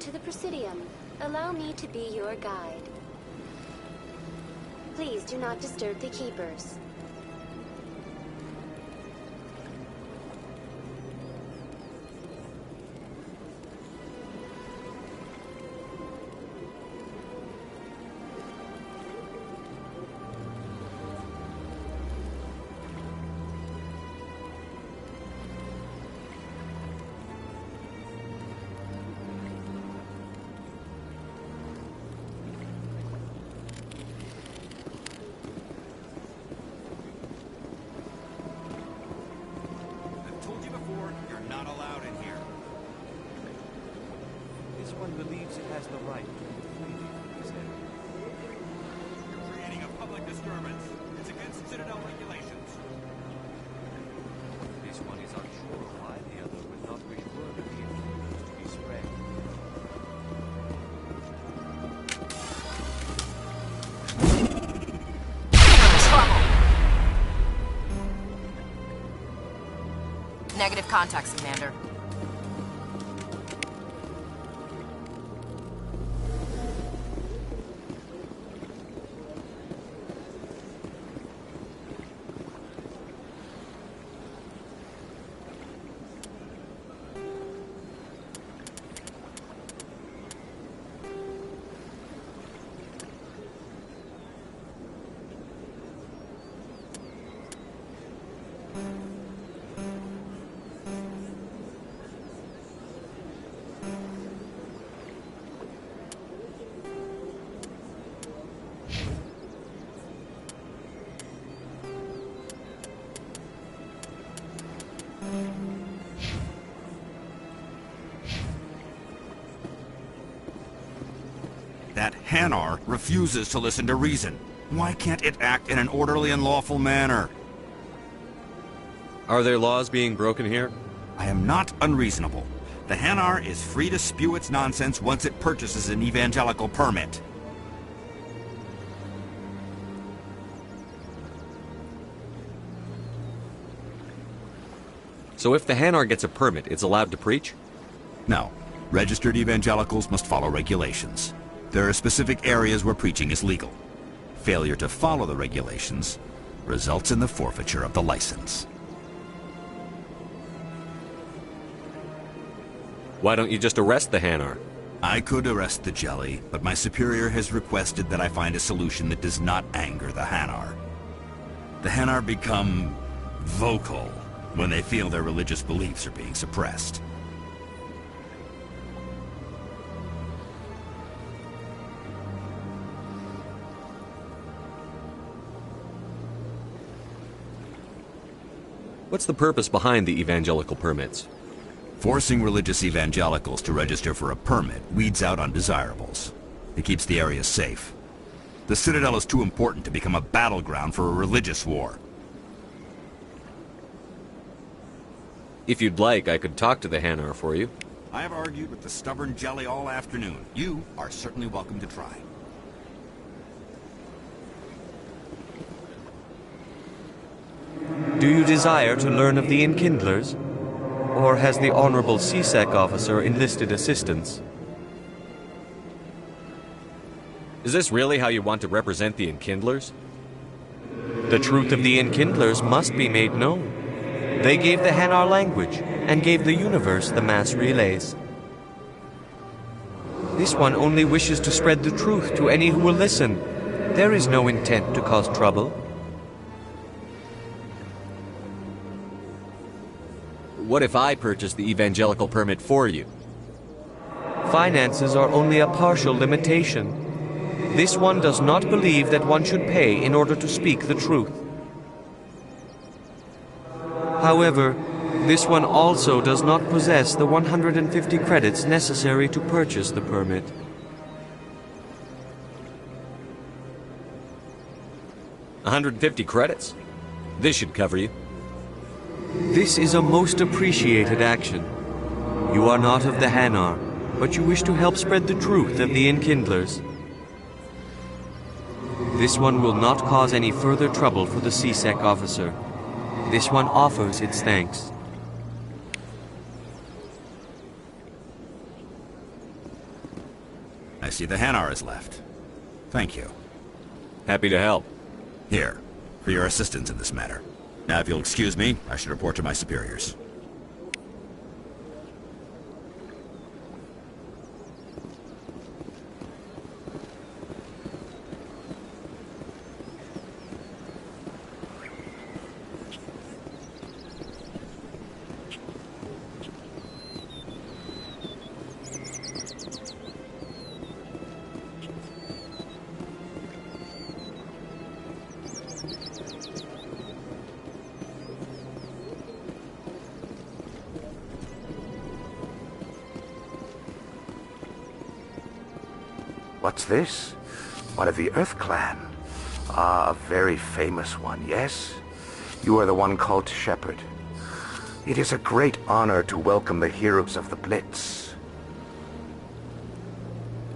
to the Presidium. Allow me to be your guide. Please do not disturb the Keepers. Negative contacts, Commander. That Hanar refuses to listen to reason. Why can't it act in an orderly and lawful manner? Are there laws being broken here? I am not unreasonable. The Hanar is free to spew its nonsense once it purchases an evangelical permit. So if the Hanar gets a permit, it's allowed to preach? No. Registered evangelicals must follow regulations. There are specific areas where preaching is legal. Failure to follow the regulations results in the forfeiture of the license. Why don't you just arrest the Hanar? I could arrest the Jelly, but my superior has requested that I find a solution that does not anger the Hanar. The Hanar become vocal when they feel their religious beliefs are being suppressed. What's the purpose behind the evangelical permits? Forcing religious evangelicals to register for a permit weeds out undesirables. It keeps the area safe. The Citadel is too important to become a battleground for a religious war. If you'd like, I could talk to the Hanar for you. I have argued with the stubborn Jelly all afternoon. You are certainly welcome to try. Do you desire to learn of the Enkindlers? Or has the Honorable C-Sec officer enlisted assistance? Is this really how you want to represent the Enkindlers? The truth of the Enkindlers must be made known. They gave the Hanar language, and gave the universe the mass relays. This one only wishes to spread the truth to any who will listen. There is no intent to cause trouble. What if I purchase the evangelical permit for you? Finances are only a partial limitation. This one does not believe that one should pay in order to speak the truth. However, this one also does not possess the 150 credits necessary to purchase the permit. $150 credits? This should cover you. This is a most appreciated action. You are not of the Hanar, but you wish to help spread the truth of the Enkindlers. This one will not cause any further trouble for the C-Sec officer. This one offers its thanks. see the Hanar has left. Thank you. Happy to help. Here, for your assistance in this matter. Now, if you'll excuse me, I should report to my superiors. What's this? One of the Earth Clan. Ah, a very famous one, yes? You are the one called Shepard. It is a great honor to welcome the heroes of the Blitz.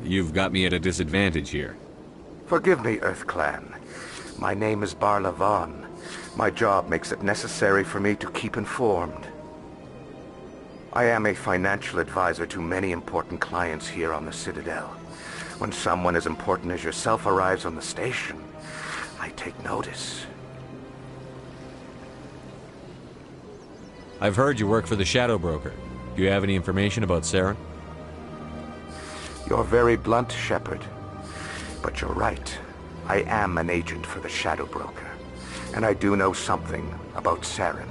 You've got me at a disadvantage here. Forgive me, Earth Clan. My name is Barla Von. My job makes it necessary for me to keep informed. I am a financial advisor to many important clients here on the Citadel. When someone as important as yourself arrives on the station, I take notice. I've heard you work for the Shadow Broker. Do you have any information about Saren? You're very blunt, Shepard. But you're right. I am an agent for the Shadow Broker. And I do know something about Saren.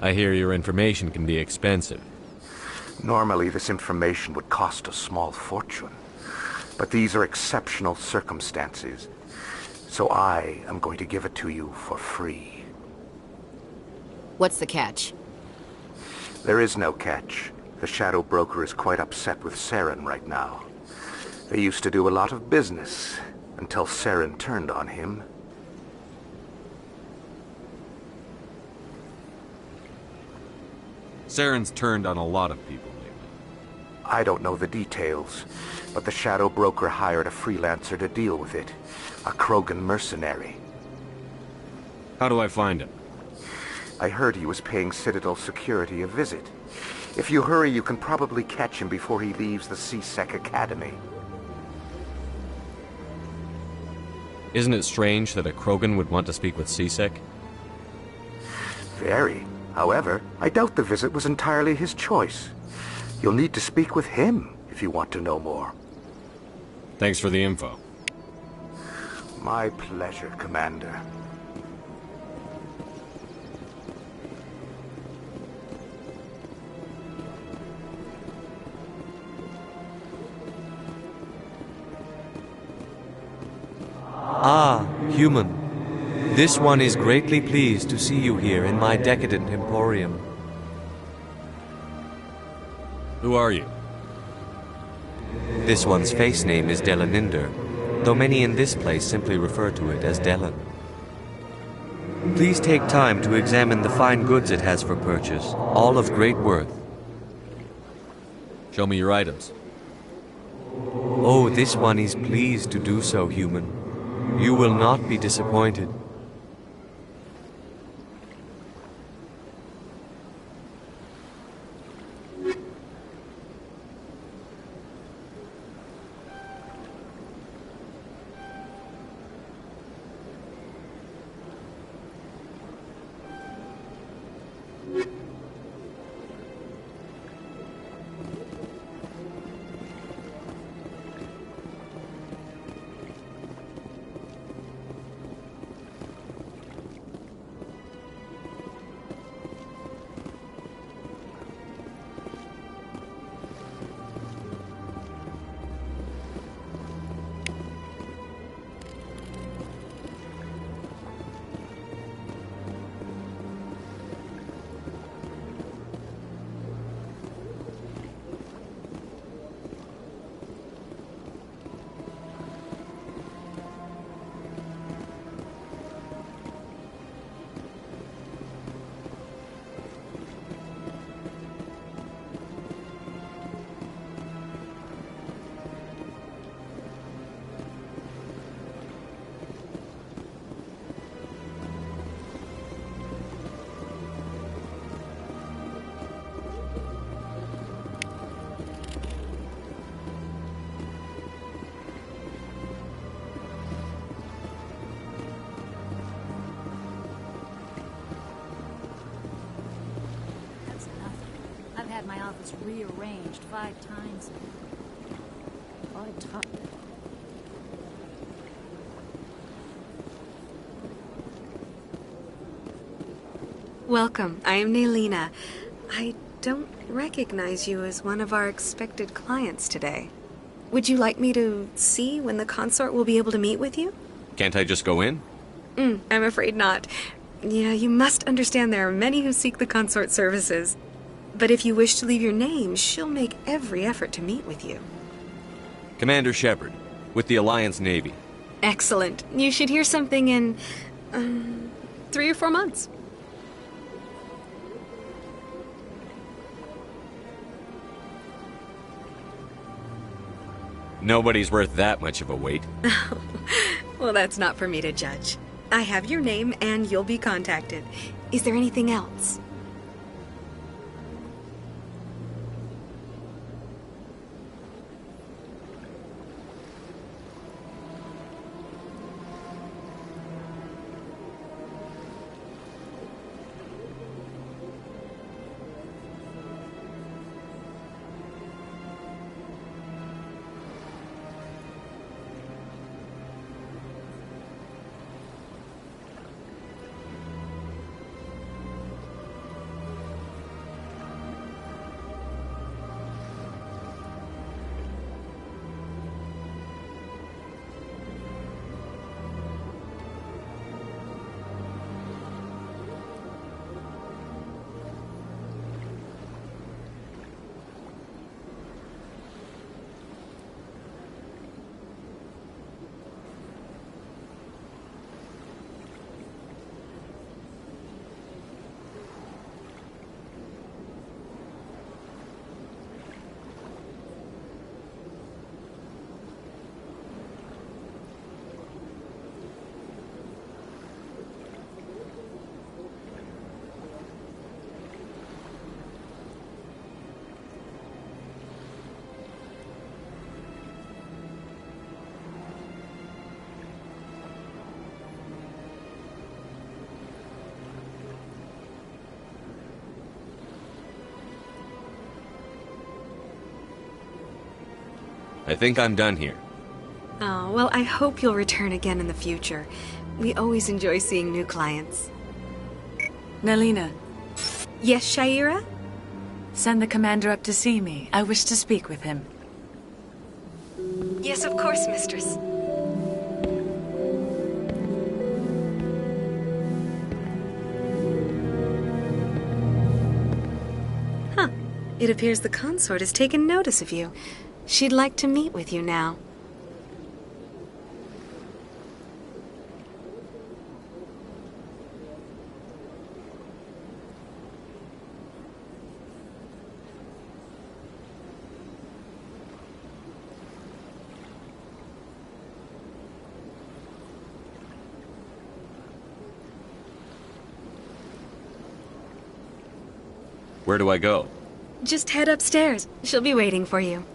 I hear your information can be expensive. Normally, this information would cost a small fortune. But these are exceptional circumstances. So I am going to give it to you for free. What's the catch? There is no catch. The Shadow Broker is quite upset with Saren right now. They used to do a lot of business, until Saren turned on him. Saren's turned on a lot of people lately. I don't know the details, but the Shadow Broker hired a freelancer to deal with it. A Krogan mercenary. How do I find him? I heard he was paying Citadel security a visit. If you hurry, you can probably catch him before he leaves the C-Sec Academy. Isn't it strange that a Krogan would want to speak with C-Sec? Very. However, I doubt the visit was entirely his choice. You'll need to speak with him if you want to know more. Thanks for the info. My pleasure, Commander. Ah, human. This one is greatly pleased to see you here in my decadent emporium. Who are you? This one's face name is Delaninder, though many in this place simply refer to it as Delan. Please take time to examine the fine goods it has for purchase, all of great worth. Show me your items. Oh, this one is pleased to do so, human. You will not be disappointed. was rearranged 5 times. Odd top. Welcome. I am Nelina. I don't recognize you as one of our expected clients today. Would you like me to see when the consort will be able to meet with you? Can't I just go in? I'm afraid not. Yeah, you must understand there are many who seek the consort services. But if you wish to leave your name, she'll make every effort to meet with you. Commander Shepard, with the Alliance Navy. Excellent. You should hear something in 3 or 4 months. Nobody's worth that much of a wait. Well, that's not for me to judge. I have your name and you'll be contacted. Is there anything else? I think I'm done here. Oh, well, I hope you'll return again in the future. We always enjoy seeing new clients. Nelina, Yes, Shaira? send the commander up to see me. I wish to speak with him. Yes, of course, mistress. Huh. It appears the consort has taken notice of you. She'd like to meet with you now. Where do I go? Just head upstairs. She'll be waiting for you.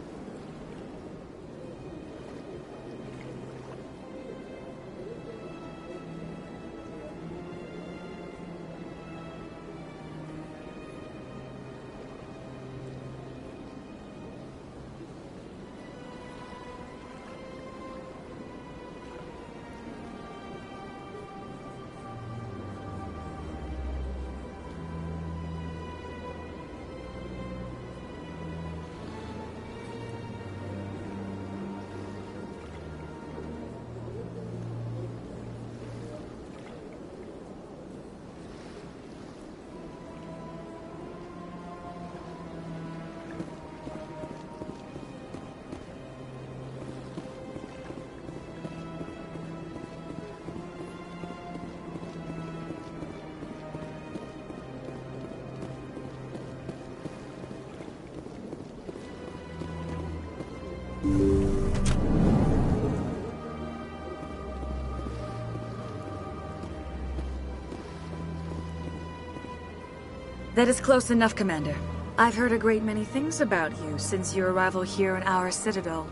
That is close enough, Commander. I've heard a great many things about you since your arrival here in our citadel.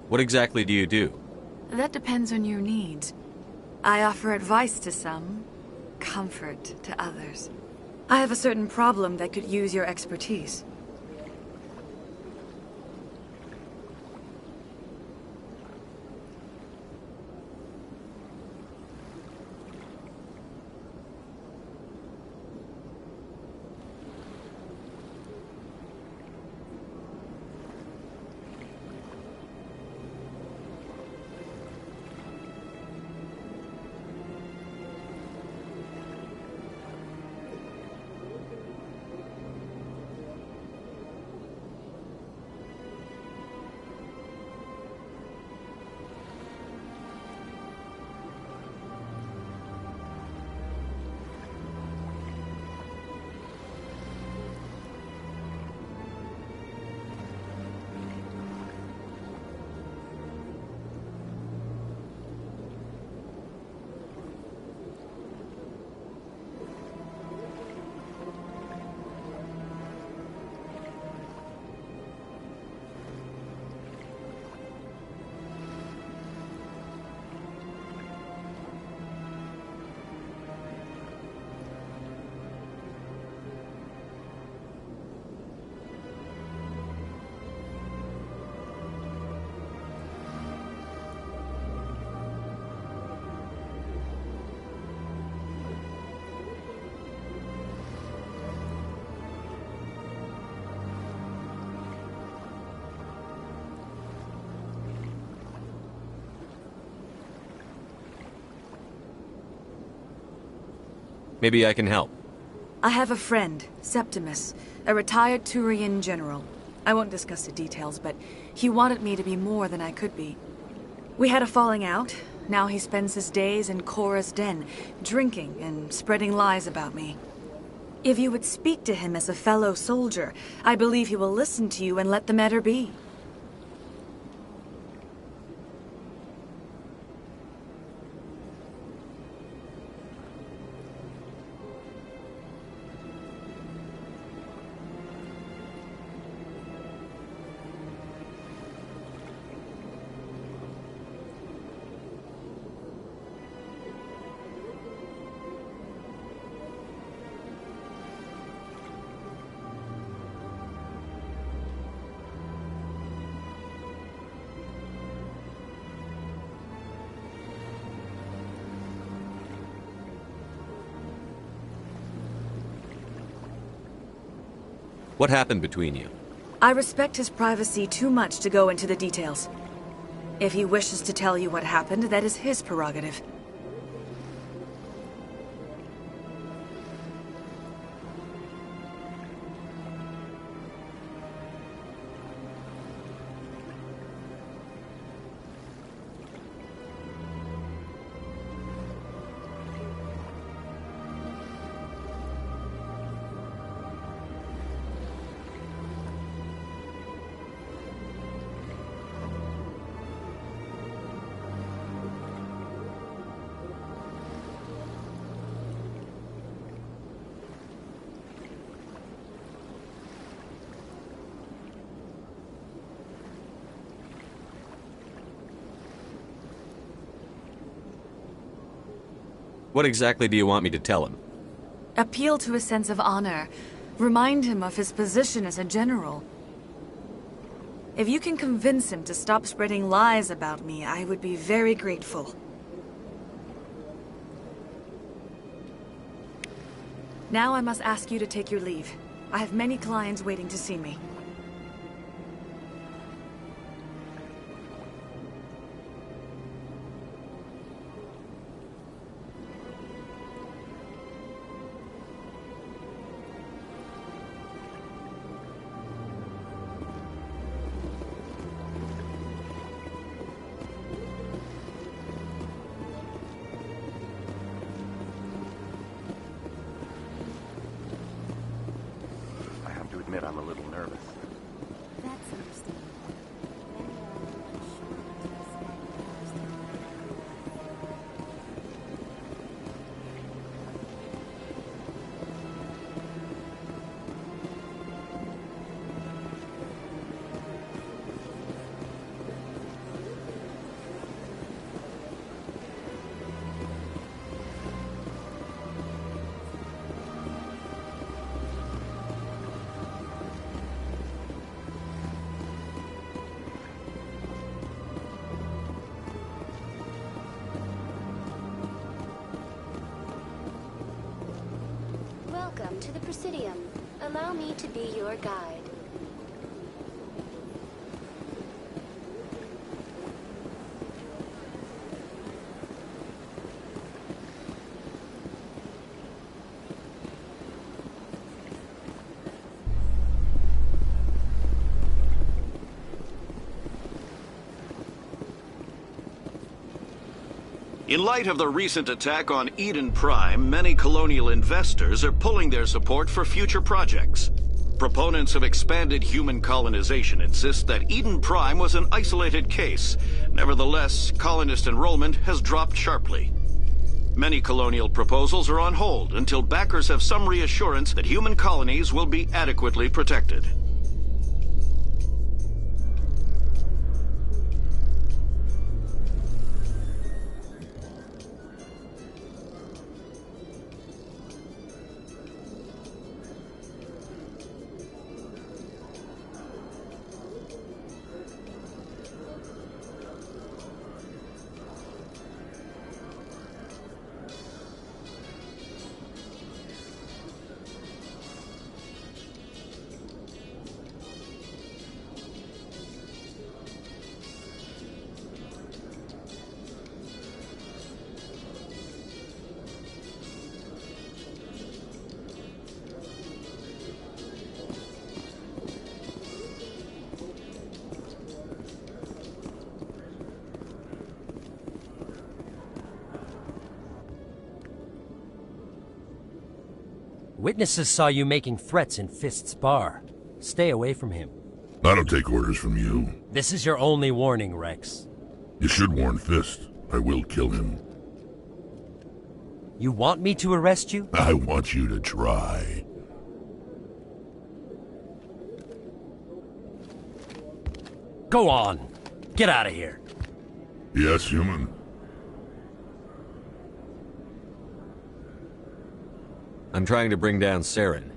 What exactly do you do? That depends on your needs. I offer advice to some, comfort to others. I have a certain problem that could use your expertise. Maybe I can help. I have a friend, Septimus, a retired Turian general. I won't discuss the details, but he wanted me to be more than I could be. We had a falling out. Now he spends his days in Korra's den, drinking and spreading lies about me. If you would speak to him as a fellow soldier, I believe he will listen to you and let the matter be. What happened between you? I respect his privacy too much to go into the details. If he wishes to tell you what happened, that is his prerogative. What exactly do you want me to tell him? Appeal to his sense of honor. Remind him of his position as a general. If you can convince him to stop spreading lies about me, I would be very grateful. Now I must ask you to take your leave. I have many clients waiting to see me. Admit I'm a little nervous. That's understandable. Many are unsure to respect Welcome to the Presidium. Allow me to be your guide. In light of the recent attack on Eden Prime, many colonial investors are pulling their support for future projects. Proponents of expanded human colonization insist that Eden Prime was an isolated case. Nevertheless, colonist enrollment has dropped sharply. Many colonial proposals are on hold until backers have some reassurance that human colonies will be adequately protected. Witnesses saw you making threats in Fist's bar. Stay away from him. I don't take orders from you. This is your only warning, Rex. You should warn Fist. I will kill him. You want me to arrest you? I want you to try. Go on. Get out of here. Yes, human. I'm trying to bring down Saren.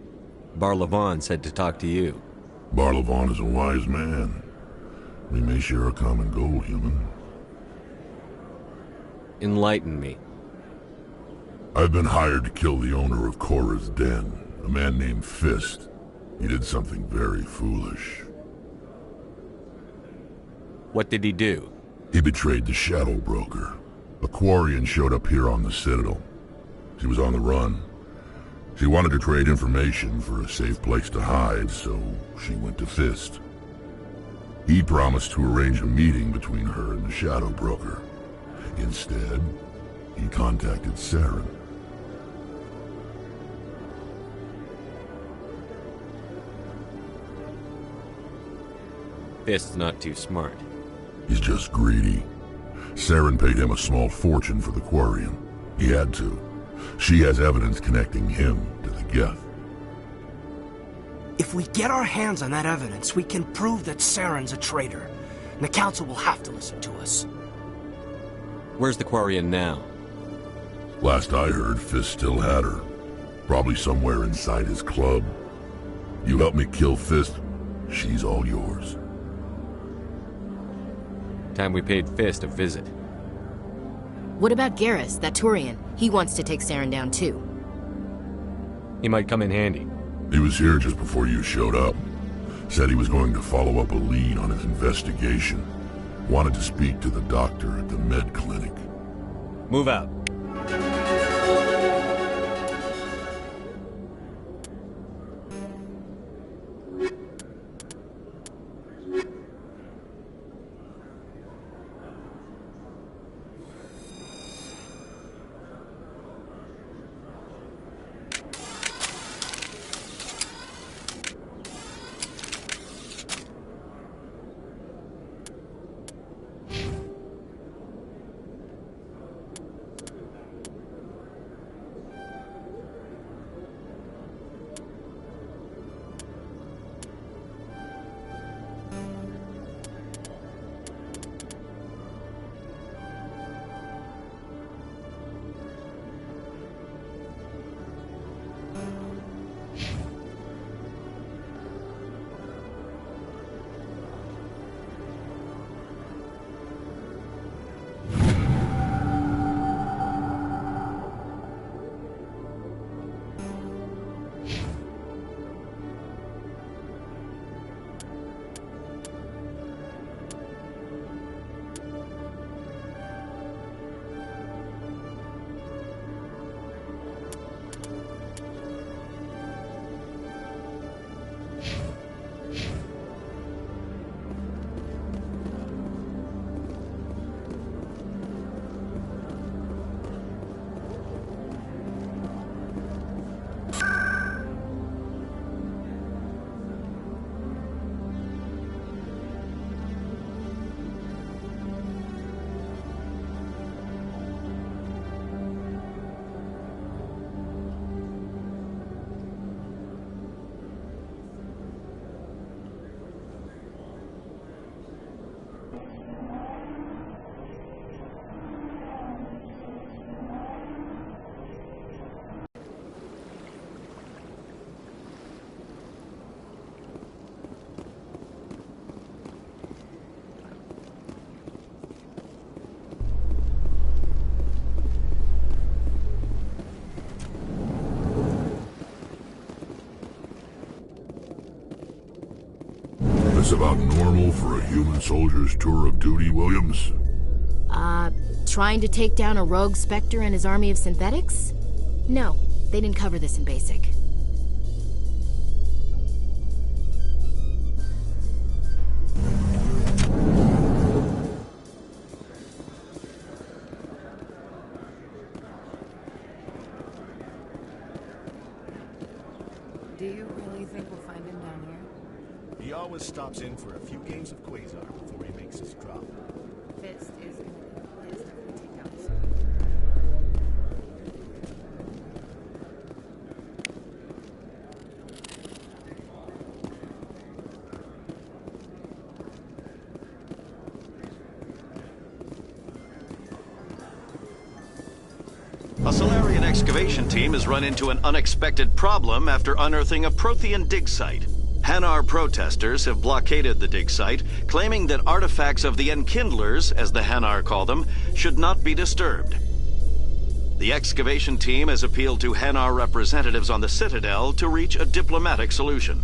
Barlavon said to talk to you. Barlavon is a wise man. We may share a common goal, human. Enlighten me. I've been hired to kill the owner of Korra's Den, a man named Fist. He did something very foolish. What did he do? He betrayed the Shadow Broker. A Quarian showed up here on the Citadel. She was on the run. She wanted to trade information for a safe place to hide, so she went to Fist. He promised to arrange a meeting between her and the Shadow Broker. Instead, he contacted Saren. Fist's not too smart. He's just greedy. Saren paid him a small fortune for the Quarian. He had to. She has evidence connecting him to the Geth. If we get our hands on that evidence, we can prove that Saren's a traitor. And the Council will have to listen to us. Where's the Quarian now? Last I heard, Fist still had her. Probably somewhere inside his club. You help me kill Fist, she's all yours. Time we paid Fist a visit. What about Garrus, that Turian? He wants to take Saren down too. He might come in handy. He was here just before you showed up. Said he was going to follow up a lead on his investigation. Wanted to speak to the doctor at the med clinic. Move out. this about normal for a human soldier's tour of duty, Williams? Trying to take down a rogue Spectre and his army of synthetics? No, they didn't cover this in basic. Do you really think we'll find him down here? He always stops in for a few games of Quasar before he makes his drop. Fist is gonna be pissed if we take down this. A Solarian excavation team has run into an unexpected problem after unearthing a Prothean dig site. Hanar protesters have blockaded the dig site, claiming that artifacts of the Enkindlers, as the Hanar call them, should not be disturbed. The excavation team has appealed to Hanar representatives on the Citadel to reach a diplomatic solution.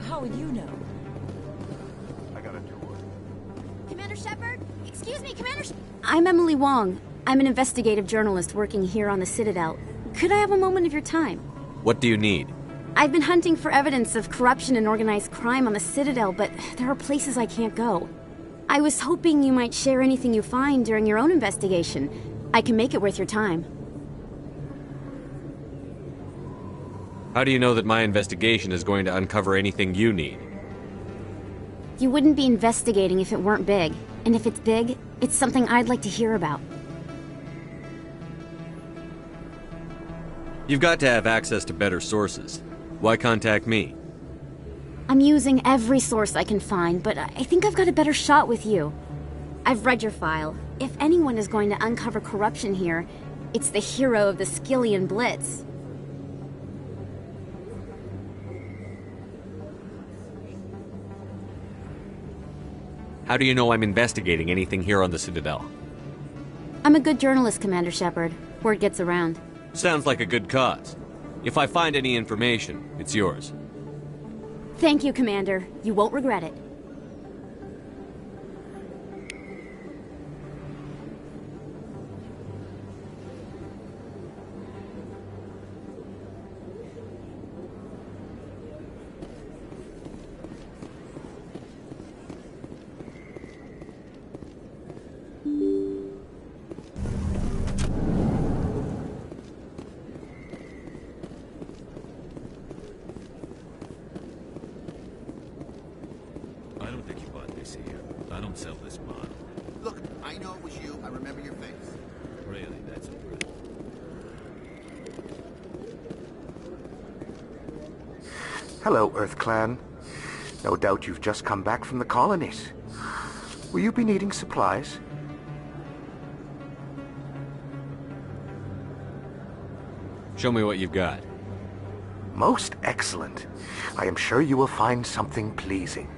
How would you know? I got a tour. Commander Shepard? Excuse me, Commander I'm Emily Wong. I'm an investigative journalist working here on the Citadel. Could I have a moment of your time? What do you need? I've been hunting for evidence of corruption and organized crime on the Citadel, but there are places I can't go. I was hoping you might share anything you find during your own investigation. I can make it worth your time. How do you know that my investigation is going to uncover anything you need? You wouldn't be investigating if it weren't big. And if it's big, it's something I'd like to hear about. You've got to have access to better sources. Why contact me? I'm using every source I can find, but I think I've got a better shot with you. I've read your file. If anyone is going to uncover corruption here, it's the hero of the Skillian Blitz. How do you know I'm investigating anything here on the Citadel? I'm a good journalist, Commander Shepard. Word gets around. Sounds like a good cause. If I find any information, it's yours. Thank you, Commander. You won't regret it. I don't think you bought this here. I don't sell this model. Look, I know it was you. I remember your face. Really, that's impressive. Hello, Earth Clan. No doubt you've just come back from the colonies. Will you be needing supplies? Show me what you've got. Most excellent. I am sure you will find something pleasing.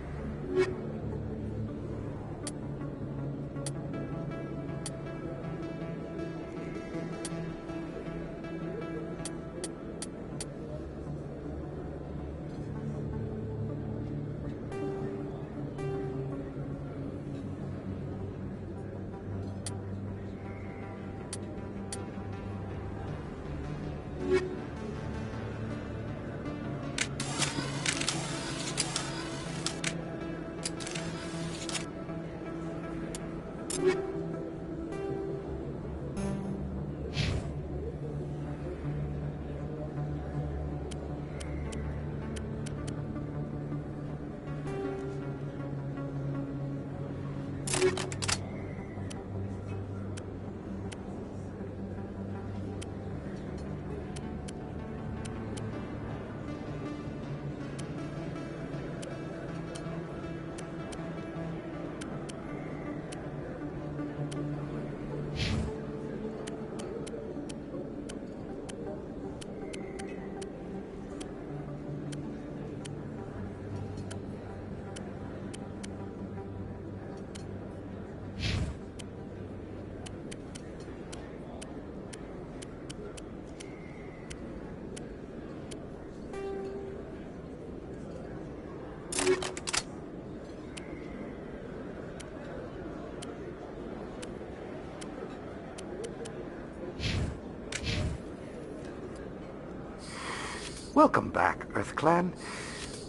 Welcome back, EarthClan.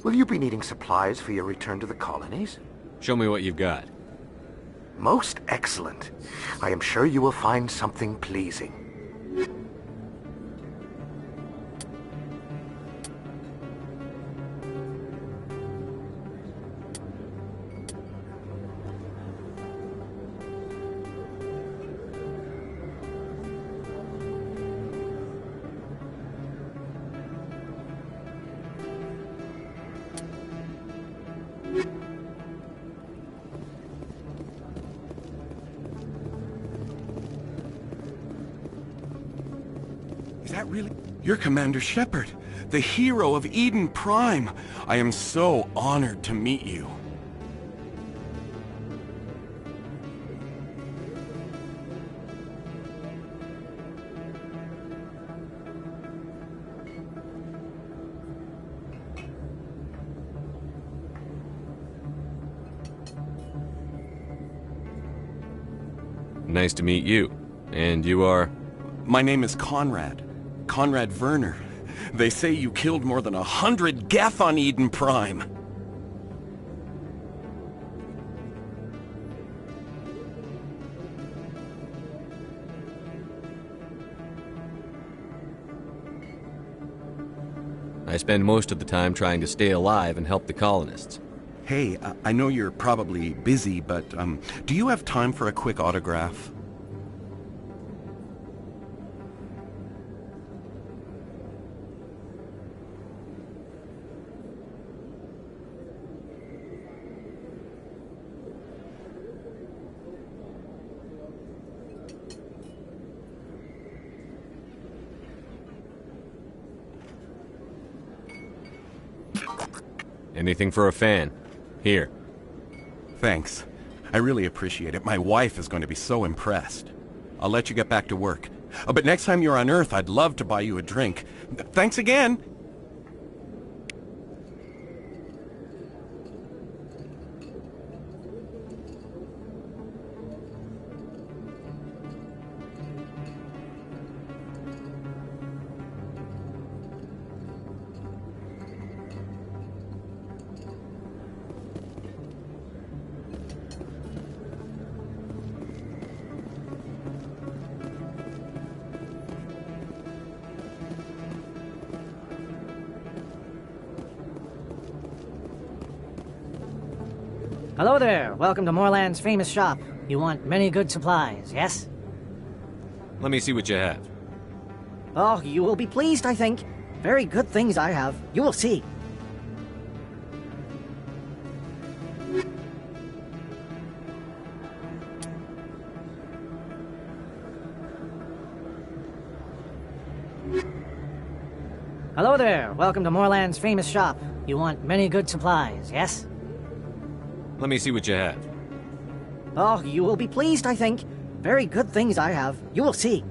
Will you be needing supplies for your return to the colonies? Show me what you've got. Most excellent. I am sure you will find something pleasing. Is that really? You're Commander Shepard, the hero of Eden Prime. I am so honored to meet you. Nice to meet you. And you are? My name is Conrad. Conrad Werner. They say you killed more than 100 Geth on Eden Prime. I spend most of the time trying to stay alive and help the colonists. Hey, I know you're probably busy, but do you have time for a quick autograph? Anything for a fan. Here. Thanks. I really appreciate it. My wife is going to be so impressed. I'll let you get back to work. But next time you're on Earth, I'd love to buy you a drink. Thanks again! Hello there. Welcome to Moorland's famous shop. You want many good supplies, yes? Let me see what you have. Oh, you will be pleased, I think. Very good things I have. You will see. Hello there. Welcome to Moorland's famous shop. You want many good supplies, yes? Let me see what you have. Oh, you will be pleased, I think. Very good things I have. You will see.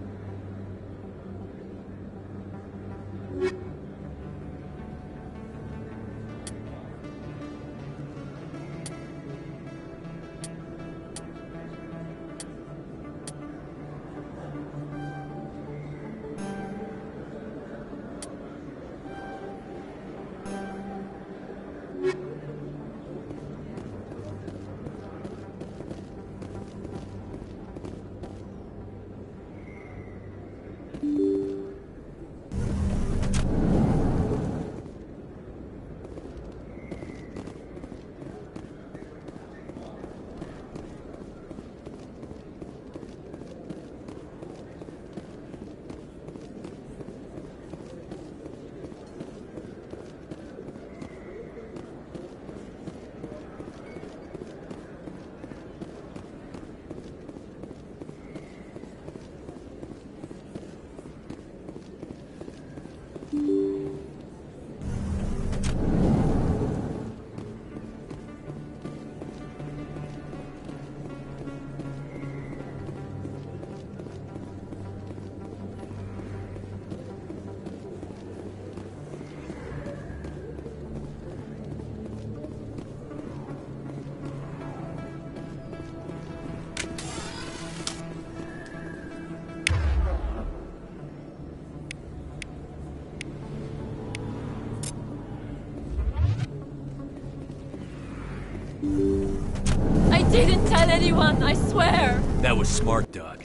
didn't tell anyone, I swear. That was smart, Doc.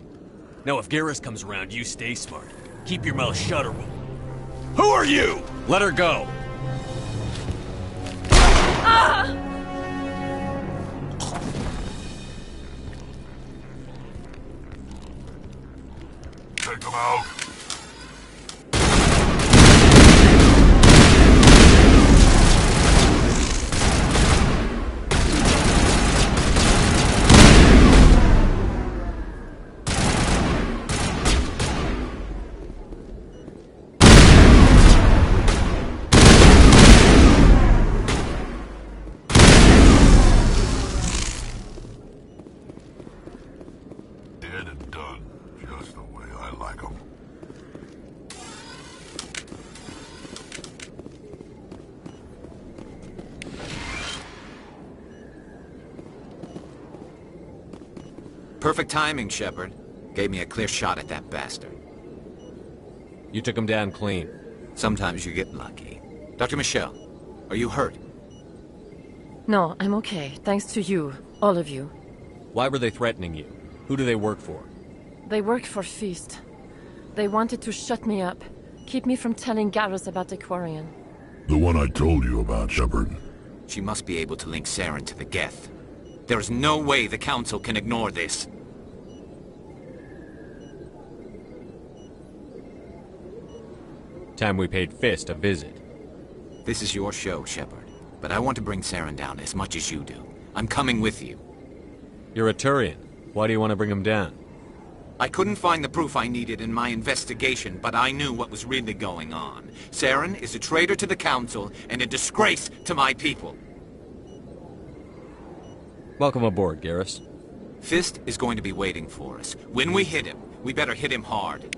Now if Garrus comes around, you stay smart. Keep your mouth shut or we'll... Who are you? Let her go. Ah! Take them out. Dead and done, just the way I like 'em. Perfect timing, Shepard. Gave me a clear shot at that bastard. You took him down clean. Sometimes you get lucky. Dr. Michelle, are you hurt? No, I'm okay. Thanks to you. All of you. Why were they threatening you? Who do they work for? They work for Feast. They wanted to shut me up. Keep me from telling Garrus about the Quarian. The one I told you about, Shepard. She must be able to link Saren to the Geth. There is no way the Council can ignore this. Time we paid Fist a visit. This is your show, Shepard. But I want to bring Saren down as much as you do. I'm coming with you. You're a Turian. Why do you want to bring him down? I couldn't find the proof I needed in my investigation, but I knew what was really going on. Saren is a traitor to the Council and a disgrace to my people. Welcome aboard, Garrus. Fist is going to be waiting for us. When we hit him, we better hit him hard.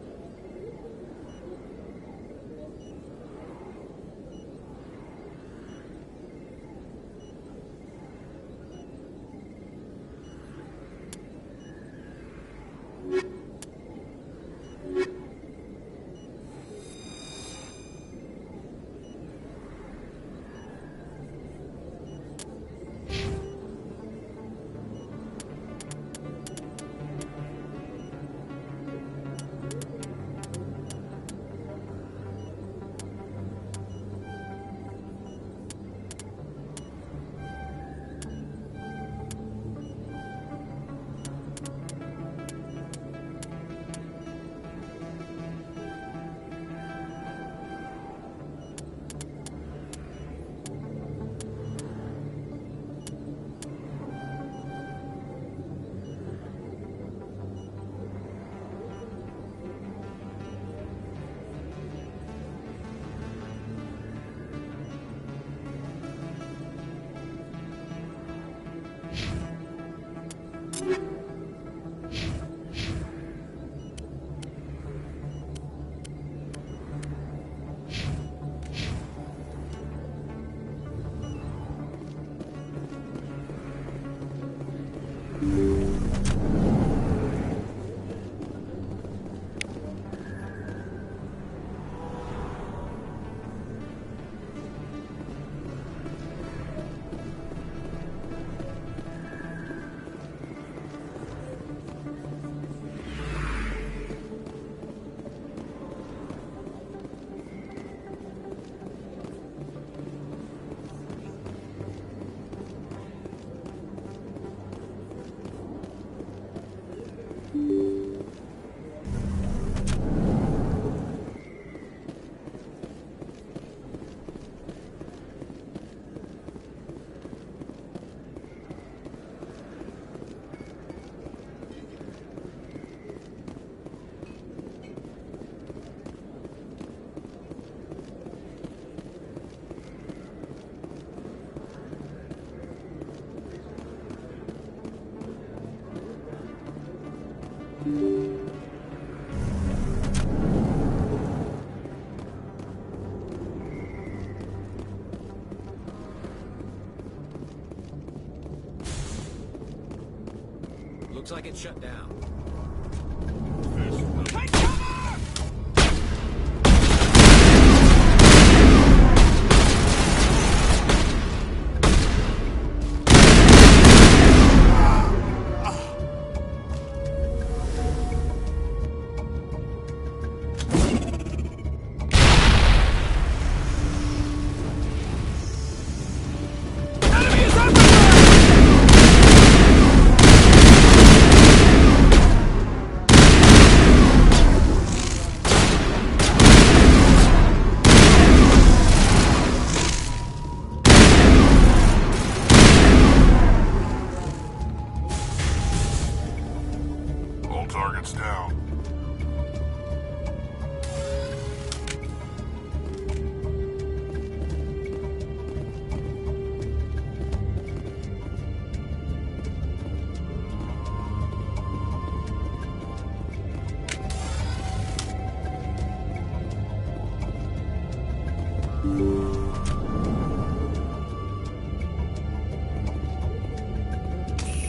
Looks like it's shut down.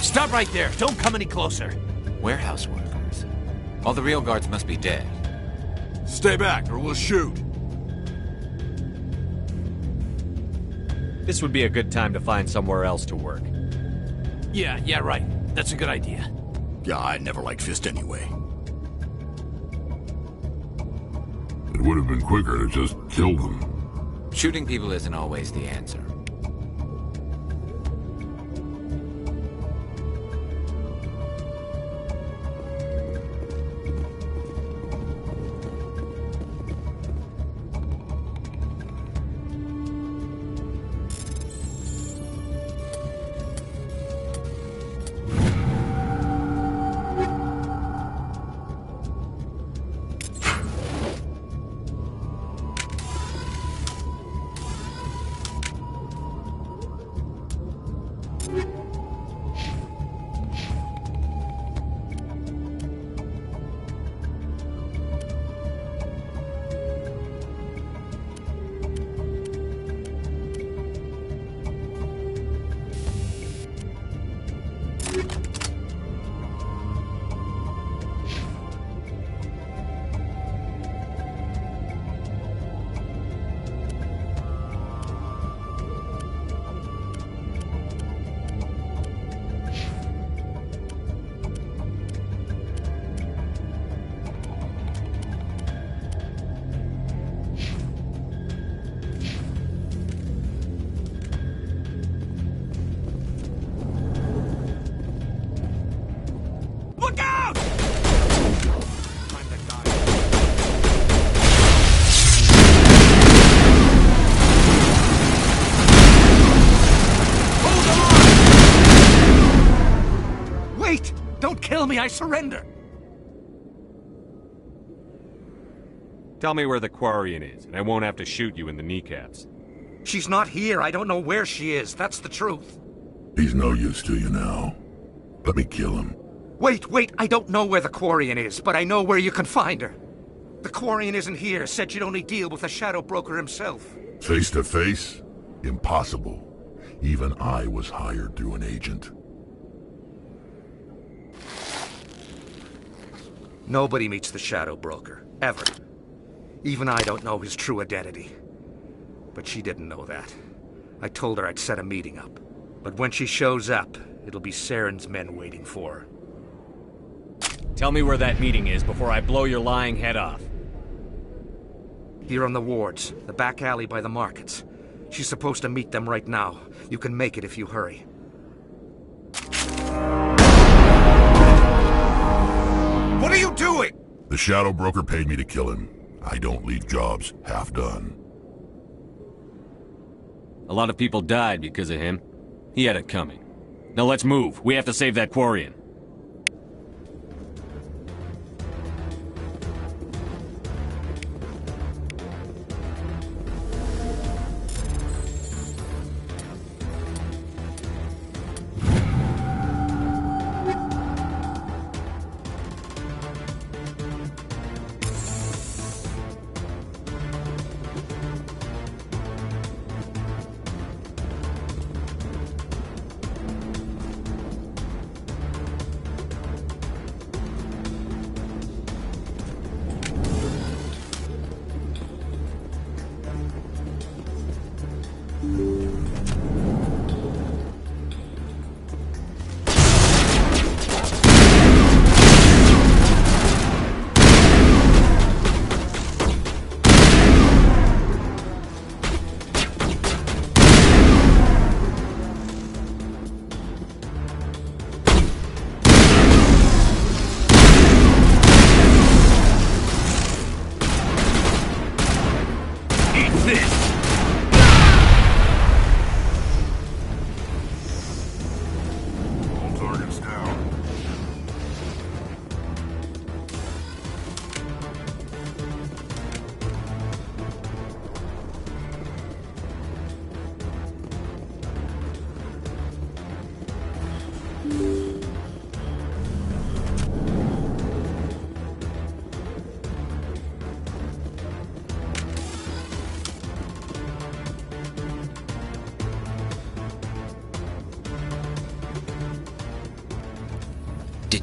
Stop right there! Don't come any closer! Warehouse workers. All the real guards must be dead. Stay back, or we'll shoot. This would be a good time to find somewhere else to work. Yeah, right. That's a good idea. Yeah, I never liked Fist anyway. It would have been quicker to just kill them. Shooting people isn't always the answer. Kill me, I surrender! Tell me where the Quarian is, and I won't have to shoot you in the kneecaps. She's not here. I don't know where she is. That's the truth. He's no use to you now. Let me kill him. Wait. I don't know where the Quarian is, but I know where you can find her. The Quarian isn't here. Said you'd only deal with the Shadow Broker himself. Face to face? Impossible. Even I was hired through an agent. Nobody meets the Shadow Broker, ever. Even I don't know his true identity. But she didn't know that. I told her I'd set a meeting up. But when she shows up, it'll be Saren's men waiting for her. Tell me where that meeting is before I blow your lying head off. Here on the wards, the back alley by the markets. She's supposed to meet them right now. You can make it if you hurry. What are you doing? The Shadow Broker paid me to kill him. I don't leave jobs half done. A lot of people died because of him. He had it coming. Now let's move. We have to save that Quarian.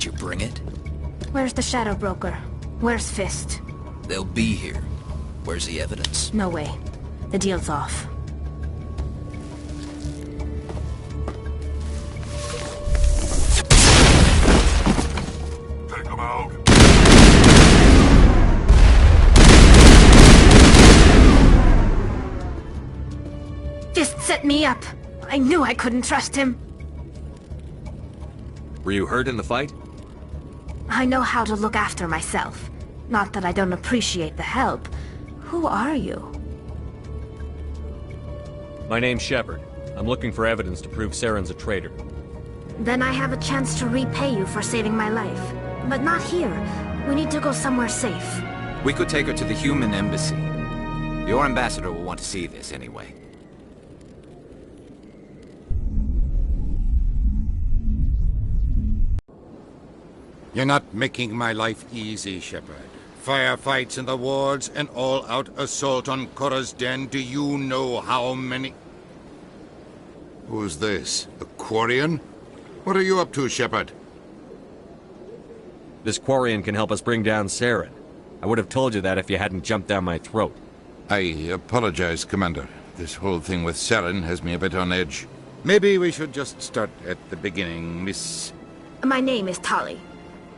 Did you bring it? Where's the Shadow Broker? Where's Fist? They'll be here. Where's the evidence? No way. The deal's off. Take them out. Fist set me up. I knew I couldn't trust him. Were you hurt in the fight? I know how to look after myself. Not that I don't appreciate the help. Who are you? My name's Shepard. I'm looking for evidence to prove Saren's a traitor. Then I have a chance to repay you for saving my life. But not here. We need to go somewhere safe. We could take her to the human embassy. Your ambassador will want to see this anyway. You're not making my life easy, Shepard. Firefights in the wards, an all-out assault on Korra's den. Do you know how many... Who's this? A Quarian? What are you up to, Shepard? This Quarian can help us bring down Saren. I would have told you that if you hadn't jumped down my throat. I apologize, Commander. This whole thing with Saren has me a bit on edge. Maybe we should just start at the beginning, Miss... My name is Tali.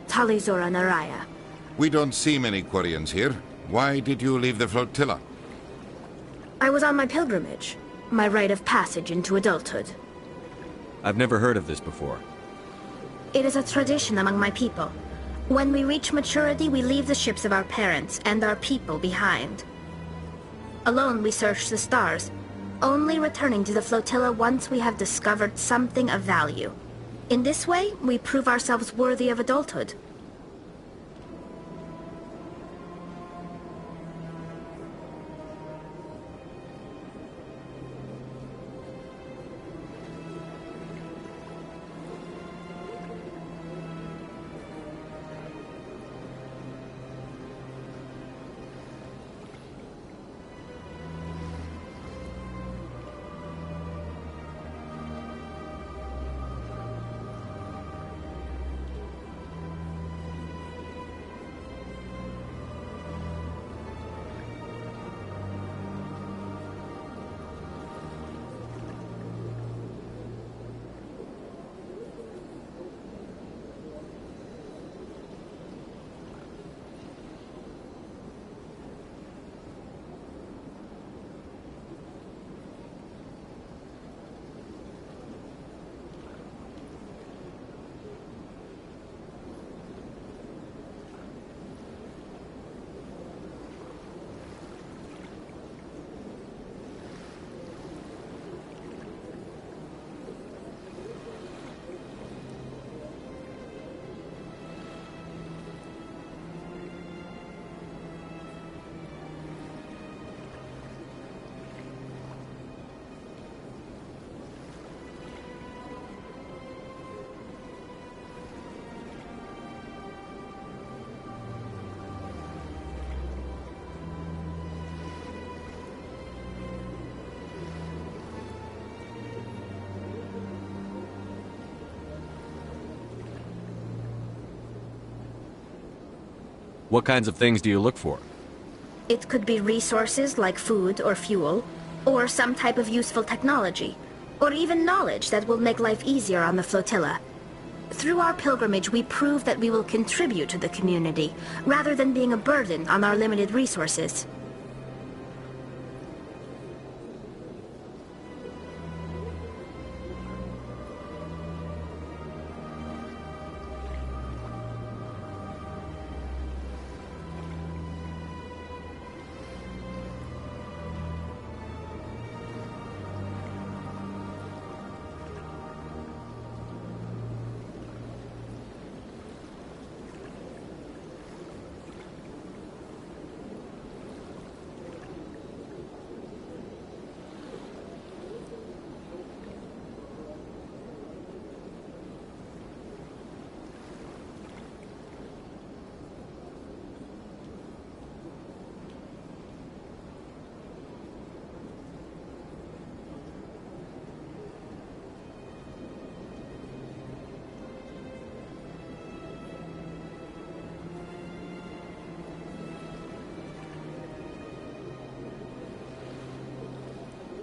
Tali Zora Naraya. We don't see many Quarians here. Why did you leave the flotilla? I was on my pilgrimage. My rite of passage into adulthood. I've never heard of this before. It is a tradition among my people. When we reach maturity, we leave the ships of our parents and our people behind. Alone, we search the stars, only returning to the flotilla once we have discovered something of value. In this way, we prove ourselves worthy of adulthood. What kinds of things do you look for? It could be resources like food or fuel, or some type of useful technology, or even knowledge that will make life easier on the flotilla. Through our pilgrimage, we prove that we will contribute to the community, rather than being a burden on our limited resources.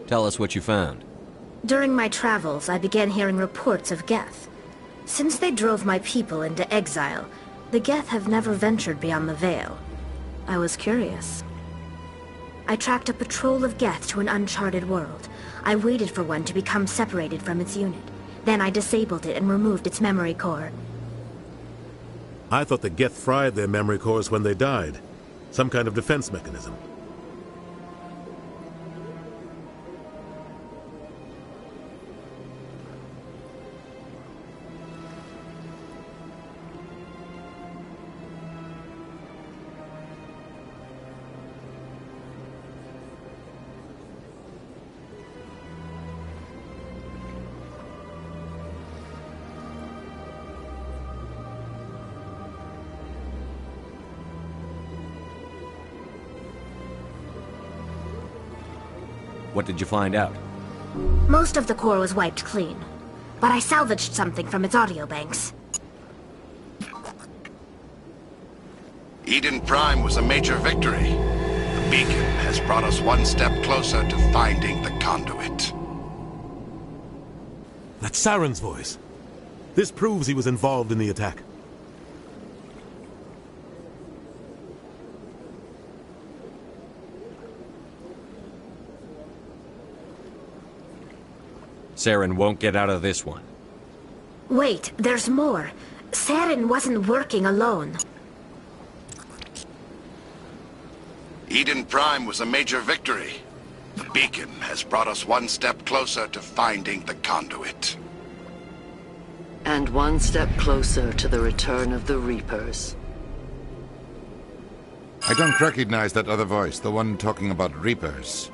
Tell us what you found. During my travels, I began hearing reports of Geth. Since they drove my people into exile, the Geth have never ventured beyond the Veil. I was curious. I tracked a patrol of Geth to an uncharted world. I waited for one to become separated from its unit. Then I disabled it and removed its memory core. I thought the Geth fried their memory cores when they died. Some kind of defense mechanism. What did you find out? Most of the core was wiped clean, but I salvaged something from its audio banks. Eden Prime was a major victory. The beacon has brought us one step closer to finding the conduit. That's Saren's voice. This proves he was involved in the attack. Saren won't get out of this one. Wait, there's more. Saren wasn't working alone. Eden Prime was a major victory. The beacon has brought us one step closer to finding the conduit. And one step closer to the return of the Reapers. I don't recognize that other voice, the one talking about Reapers.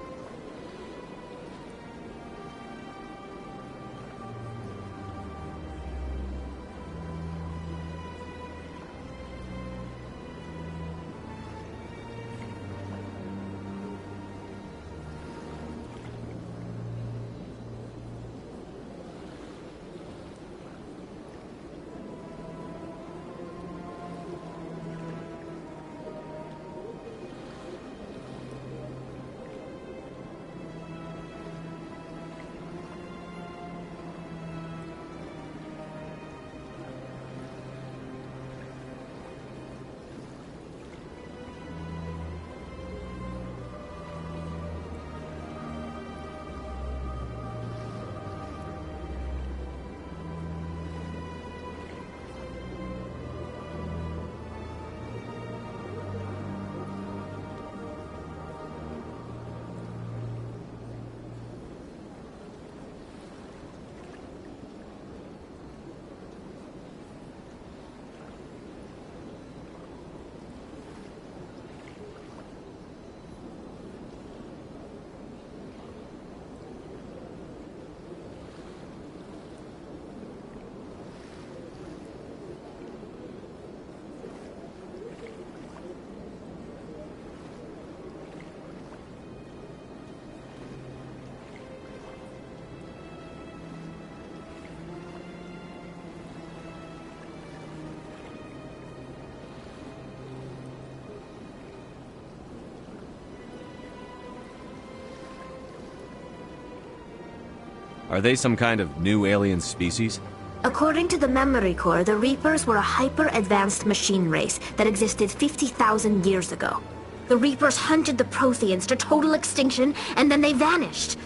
Are they some kind of new alien species? According to the memory core, the Reapers were a hyper-advanced machine race that existed 50,000 years ago. The Reapers hunted the Protheans to total extinction, and then they vanished.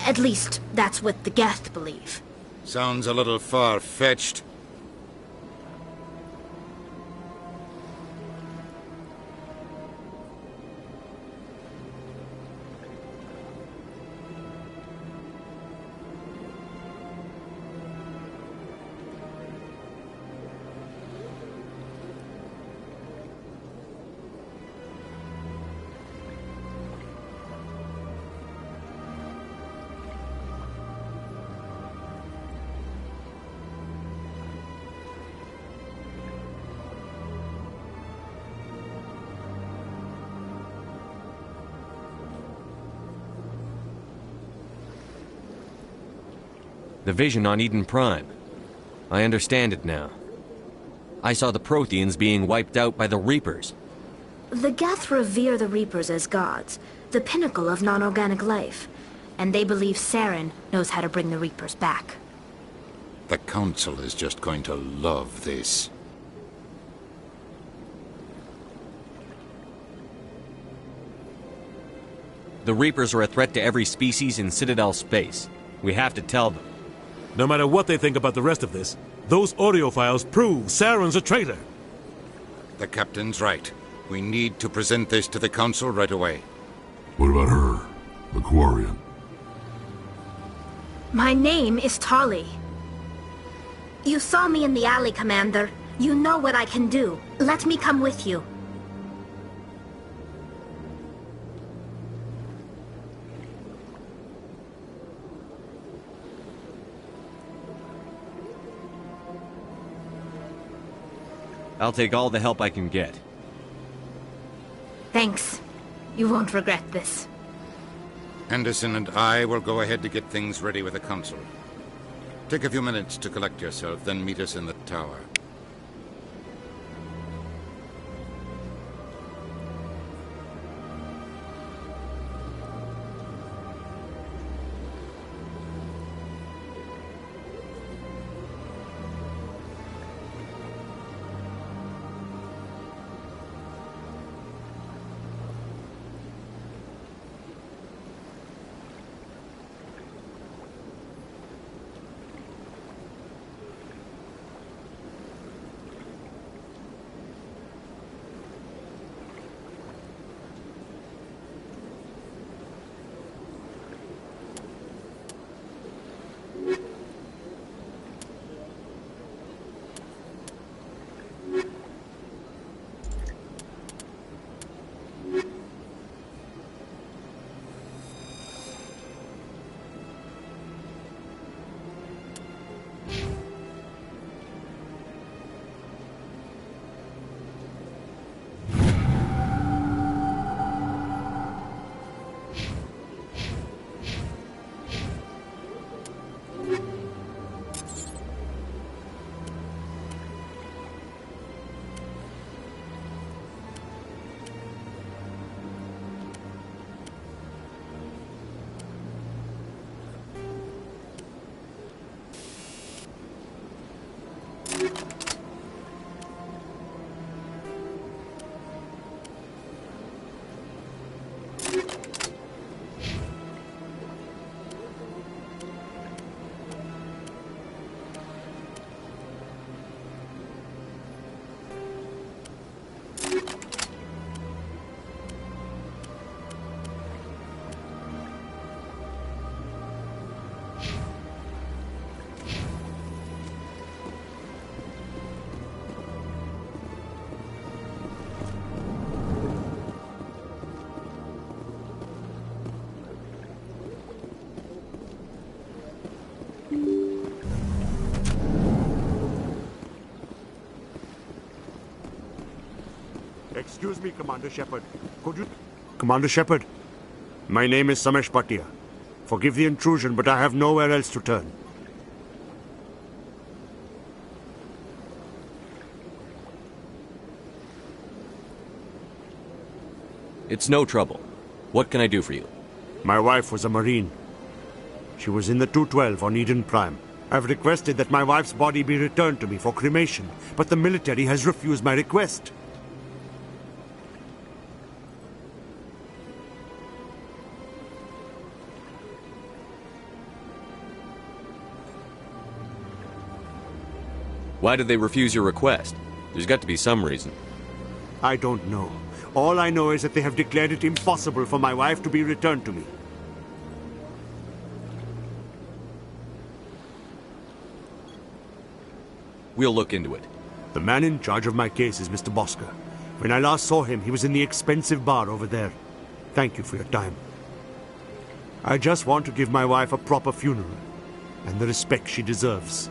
At least, that's what the Geth believe. Sounds a little far-fetched. The vision on Eden Prime. I understand it now. I saw the Protheans being wiped out by the Reapers. The Geth revere the Reapers as gods, the pinnacle of non-organic life. and they believe Saren knows how to bring the Reapers back. The Council is just going to love this. The Reapers are a threat to every species in Citadel space. We have to tell them. No matter what they think about the rest of this, those audio files prove Saren's a traitor. The Captain's right. We need to present this to the Council right away. What about her? The Quarian? My name is Tali. You saw me in the alley, Commander. You know what I can do. Let me come with you. I'll take all the help I can get. Thanks. You won't regret this. Anderson and I will go ahead to get things ready with the Council. Take a few minutes to collect yourself, then meet us in the tower. Excuse me, Commander Shepard. Could you... Commander Shepard, my name is Samesh Bhatia. Forgive the intrusion, but I have nowhere else to turn. It's no trouble. What can I do for you? My wife was a Marine. She was in the 212 on Eden Prime. I've requested that my wife's body be returned to me for cremation, but the military has refused my request. Why did they refuse your request? There's got to be some reason. I don't know. All I know is that they have declared it impossible for my wife to be returned to me. We'll look into it. The man in charge of my case is Mr. Bosker. When I last saw him, he was in the expensive bar over there. Thank you for your time. I just want to give my wife a proper funeral, and the respect she deserves.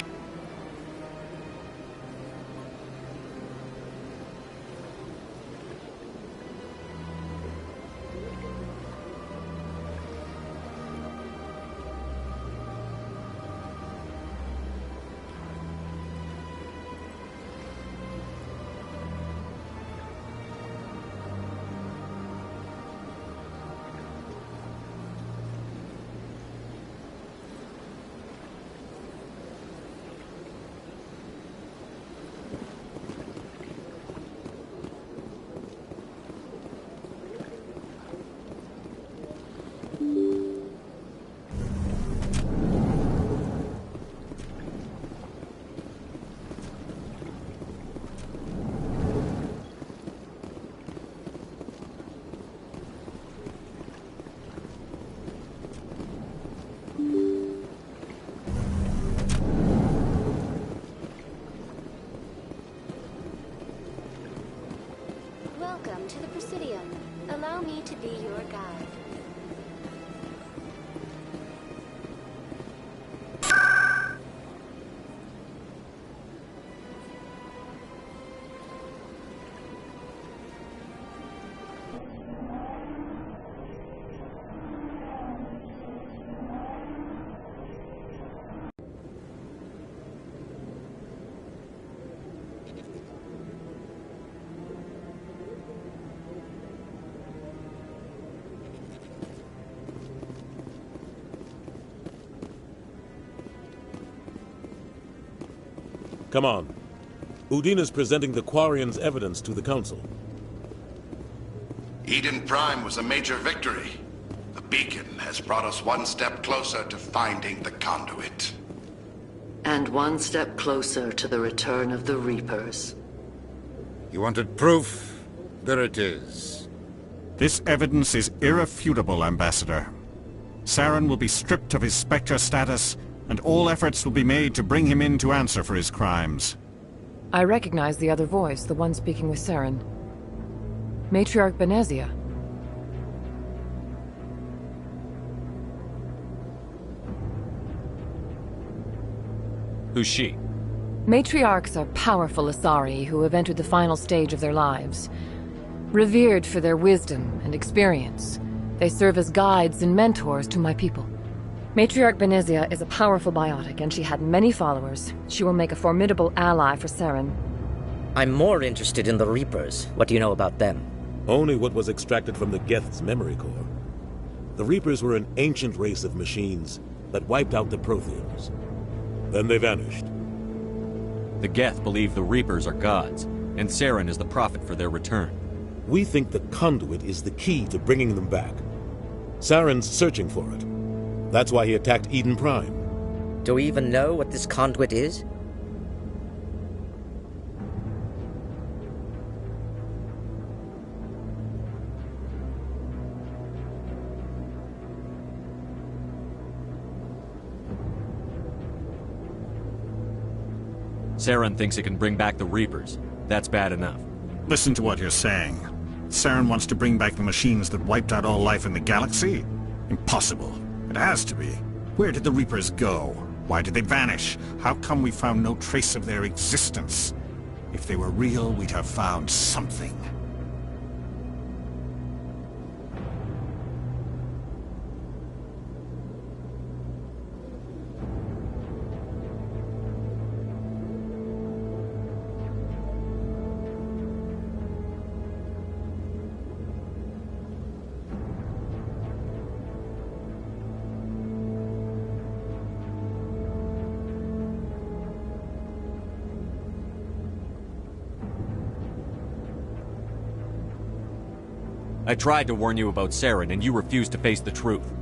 Come on. Udina's presenting the Quarians' evidence to the Council. Eden Prime was a major victory. The beacon has brought us one step closer to finding the conduit. And one step closer to the return of the Reapers. You wanted proof? There it is. This evidence is irrefutable, Ambassador. Saren will be stripped of his Spectre status, and all efforts will be made to bring him in to answer for his crimes. I recognize the other voice, the one speaking with Saren. Matriarch Benezia. Who's she? Matriarchs are powerful Asari who have entered the final stage of their lives. Revered for their wisdom and experience, they serve as guides and mentors to my people. Matriarch Benezia is a powerful biotic, and she had many followers. She will make a formidable ally for Saren. I'm more interested in the Reapers. What do you know about them? Only what was extracted from the Geth's memory core. The Reapers were an ancient race of machines that wiped out the Protheans. Then they vanished. The Geth believe the Reapers are gods, and Saren is the prophet for their return. We think the conduit is the key to bringing them back. Saren's searching for it. That's why he attacked Eden Prime. Do we even know what this conduit is? Saren thinks it can bring back the Reapers. That's bad enough. Listen to what you're saying. Saren wants to bring back the machines that wiped out all life in the galaxy? Impossible. It has to be. Where did the Reapers go? Why did they vanish? How come we found no trace of their existence? If they were real, we'd have found something. I tried to warn you about Saren, and you refused to face the truth.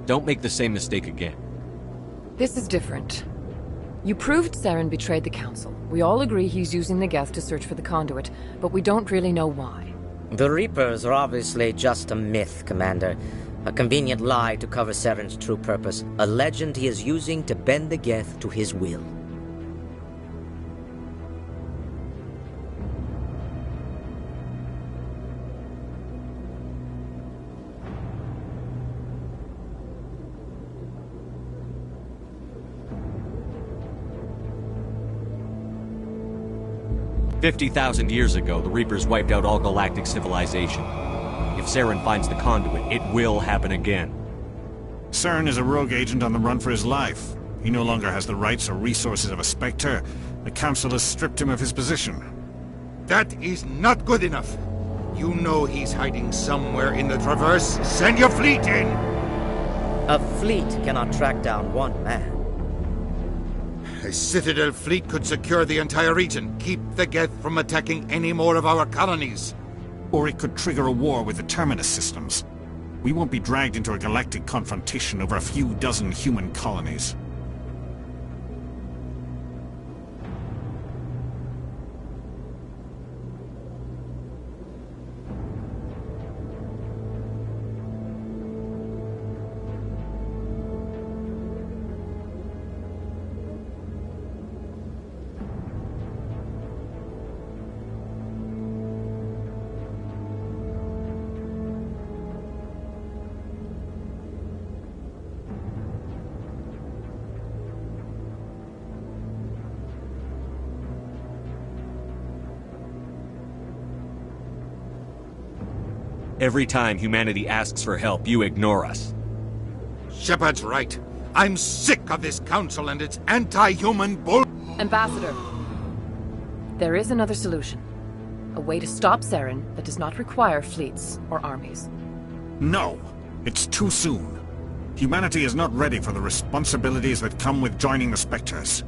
Don't make the same mistake again. This is different. You proved Saren betrayed the Council. We all agree he's using the Geth to search for the conduit, but we don't really know why. The Reapers are obviously just a myth, Commander. A convenient lie to cover Saren's true purpose. A legend he is using to bend the Geth to his will. "50,000 years ago, the Reapers wiped out all galactic civilization. If Saren finds the conduit, it will happen again." Saren is a rogue agent on the run for his life. He no longer has the rights or resources of a Spectre. The Council has stripped him of his position. That is not good enough. You know he's hiding somewhere in the Traverse. Send your fleet in! A fleet cannot track down one man. A Citadel fleet could secure the entire region, keep the Geth from attacking any more of our colonies. Or it could trigger a war with the Terminus systems. We won't be dragged into a galactic confrontation over a few dozen human colonies. Every time humanity asks for help, you ignore us. Shepard's right. I'm sick of this council and its anti-human bull... Ambassador, there is another solution. A way to stop Saren that does not require fleets or armies. No, it's too soon. Humanity is not ready for the responsibilities that come with joining the Spectres.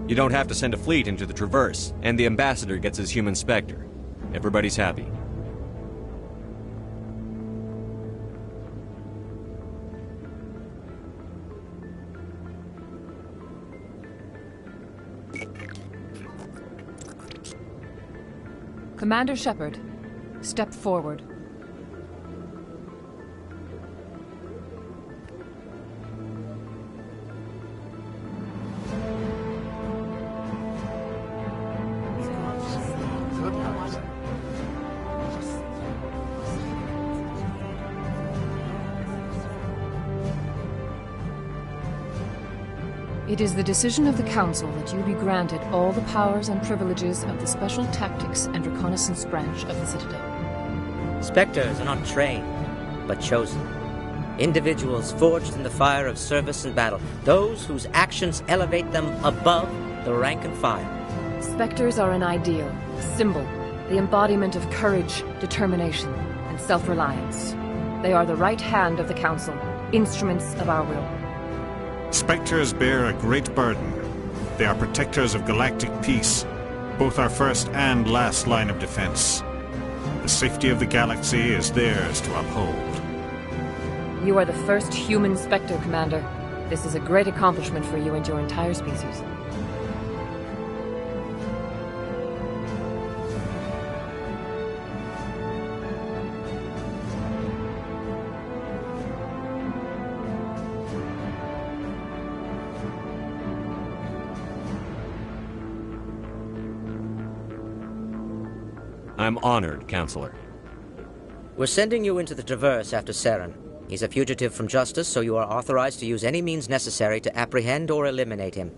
You don't have to send a fleet into the Traverse, and the Ambassador gets his human Spectre. Everybody's happy. Commander Shepard, step forward. It is the decision of the Council that you be granted all the powers and privileges of the Special Tactics and Reconnaissance Branch of the Citadel. Spectres are not trained, but chosen. Individuals forged in the fire of service and battle. Those whose actions elevate them above the rank and file. Spectres are an ideal, a symbol, the embodiment of courage, determination, and self-reliance. They are the right hand of the Council, instruments of our will. Spectres bear a great burden. They are protectors of galactic peace, both our first and last line of defense. The safety of the galaxy is theirs to uphold. You are the first human Spectre, Commander. This is a great accomplishment for you and your entire species. I'm honored, Counselor. We're sending you into the Traverse after Saren. He's a fugitive from justice, so you are authorized to use any means necessary to apprehend or eliminate him.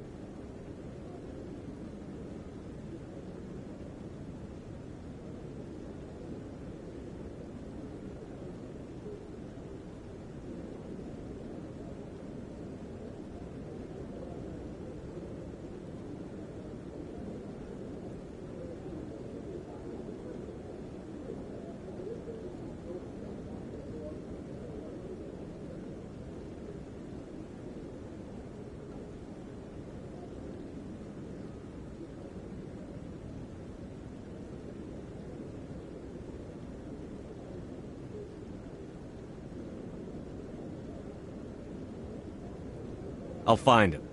I'll find him.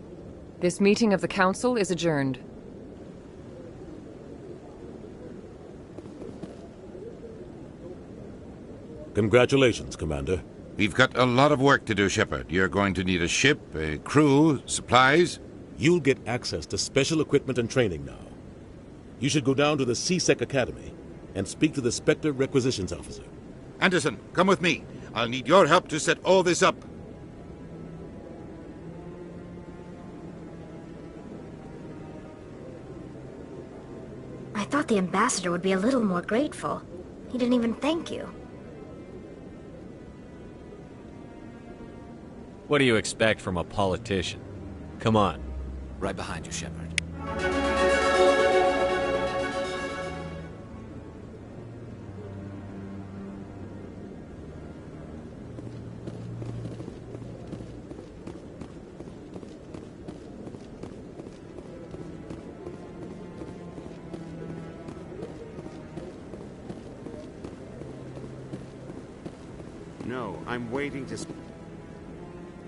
This meeting of the Council is adjourned. Congratulations, Commander. We've got a lot of work to do, Shepard. You're going to need a ship, a crew, supplies. You'll get access to special equipment and training now. You should go down to the C-Sec Academy and speak to the Spectre Requisitions Officer. Anderson, come with me. I'll need your help to set all this up. I thought the Ambassador would be a little more grateful. He didn't even thank you. What do you expect from a politician? Come on. Right behind you, Shepard. No, I'm waiting to...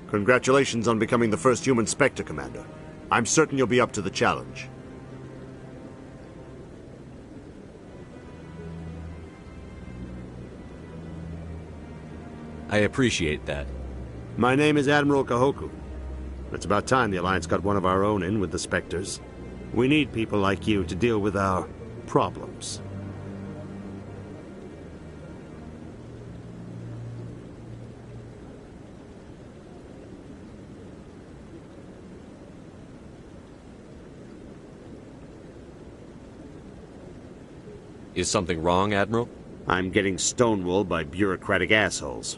Congratulations on becoming the first human Spectre, Commander. I'm certain you'll be up to the challenge. I appreciate that. My name is Admiral Kahoku. It's about time the Alliance got one of our own in with the Spectres. We need people like you to deal with our problems. Is something wrong, Admiral? I'm getting stonewalled by bureaucratic assholes.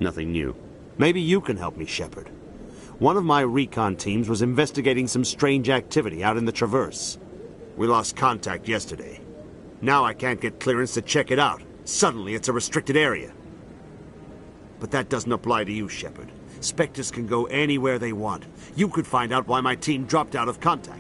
Nothing new. Maybe you can help me, Shepard. One of my recon teams was investigating some strange activity out in the Traverse. We lost contact yesterday. Now I can't get clearance to check it out. Suddenly it's a restricted area. But that doesn't apply to you, Shepard. Spectres can go anywhere they want. You could find out why my team dropped out of contact.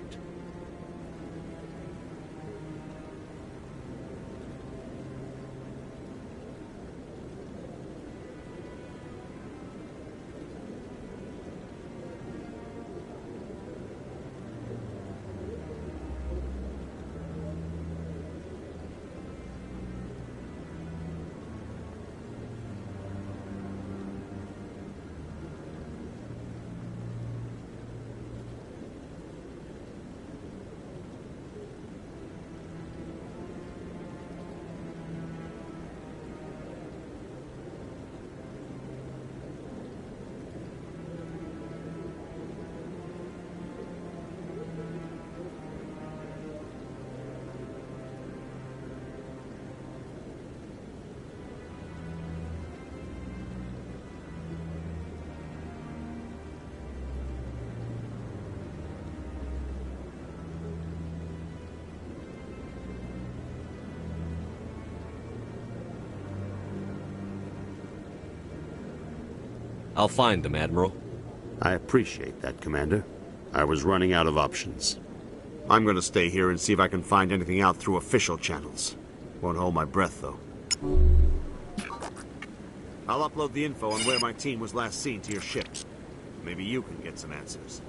I'll find them, Admiral. I appreciate that, Commander. I was running out of options. I'm gonna stay here and see if I can find anything out through official channels. Won't hold my breath, though. I'll upload the info on where my team was last seen to your ship. Maybe you can get some answers.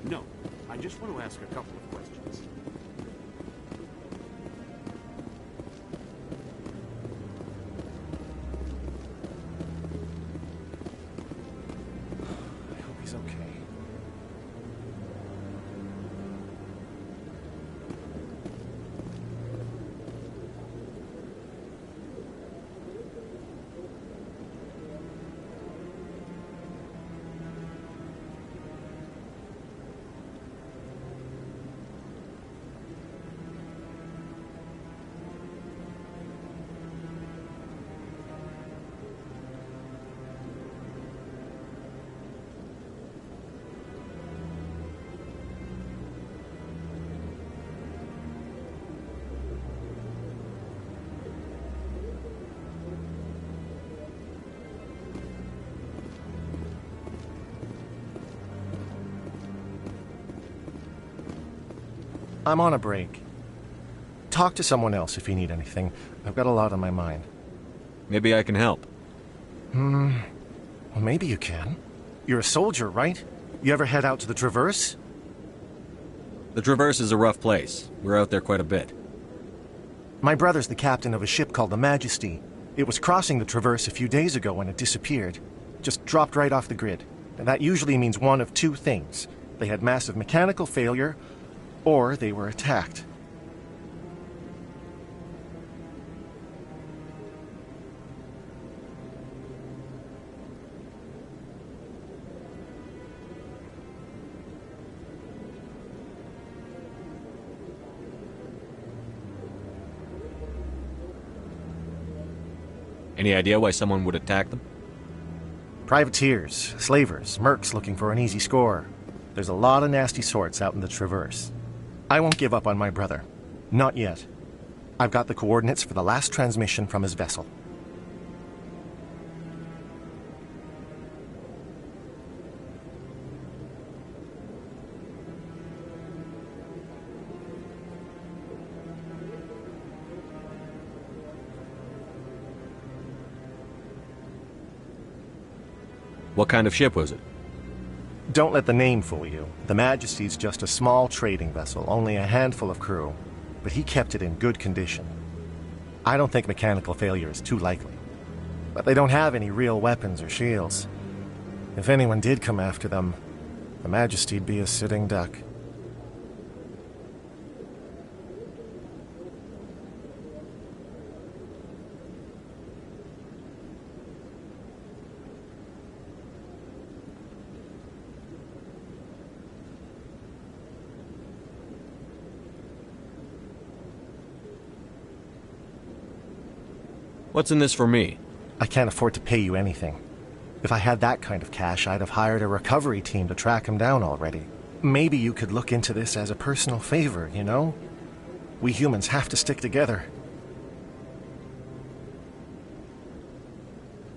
No, I just want to ask a couple of questions. I hope he's okay. I'm on a break. Talk to someone else if you need anything. I've got a lot on my mind. Maybe I can help. Well, maybe you can. You're a soldier, right? You ever head out to the Traverse? The Traverse is a rough place. We're out there quite a bit. My brother's the captain of a ship called the Majesty. It was crossing the Traverse a few days ago when it disappeared. Just dropped right off the grid. And that usually means one of two things. They had massive mechanical failure, or they were attacked. Any idea why someone would attack them? Privateers, slavers, mercs looking for an easy score. There's a lot of nasty sorts out in the Traverse. I won't give up on my brother. Not yet. I've got the coordinates for the last transmission from his vessel. What kind of ship was it? Don't let the name fool you. The Majesty's just a small trading vessel, only a handful of crew. But he kept it in good condition. I don't think mechanical failure is too likely. But they don't have any real weapons or shields. If anyone did come after them, the Majesty'd be a sitting duck. What's in this for me? I can't afford to pay you anything. If I had that kind of cash, I'd have hired a recovery team to track him down already. Maybe you could look into this as a personal favor, you know? We humans have to stick together.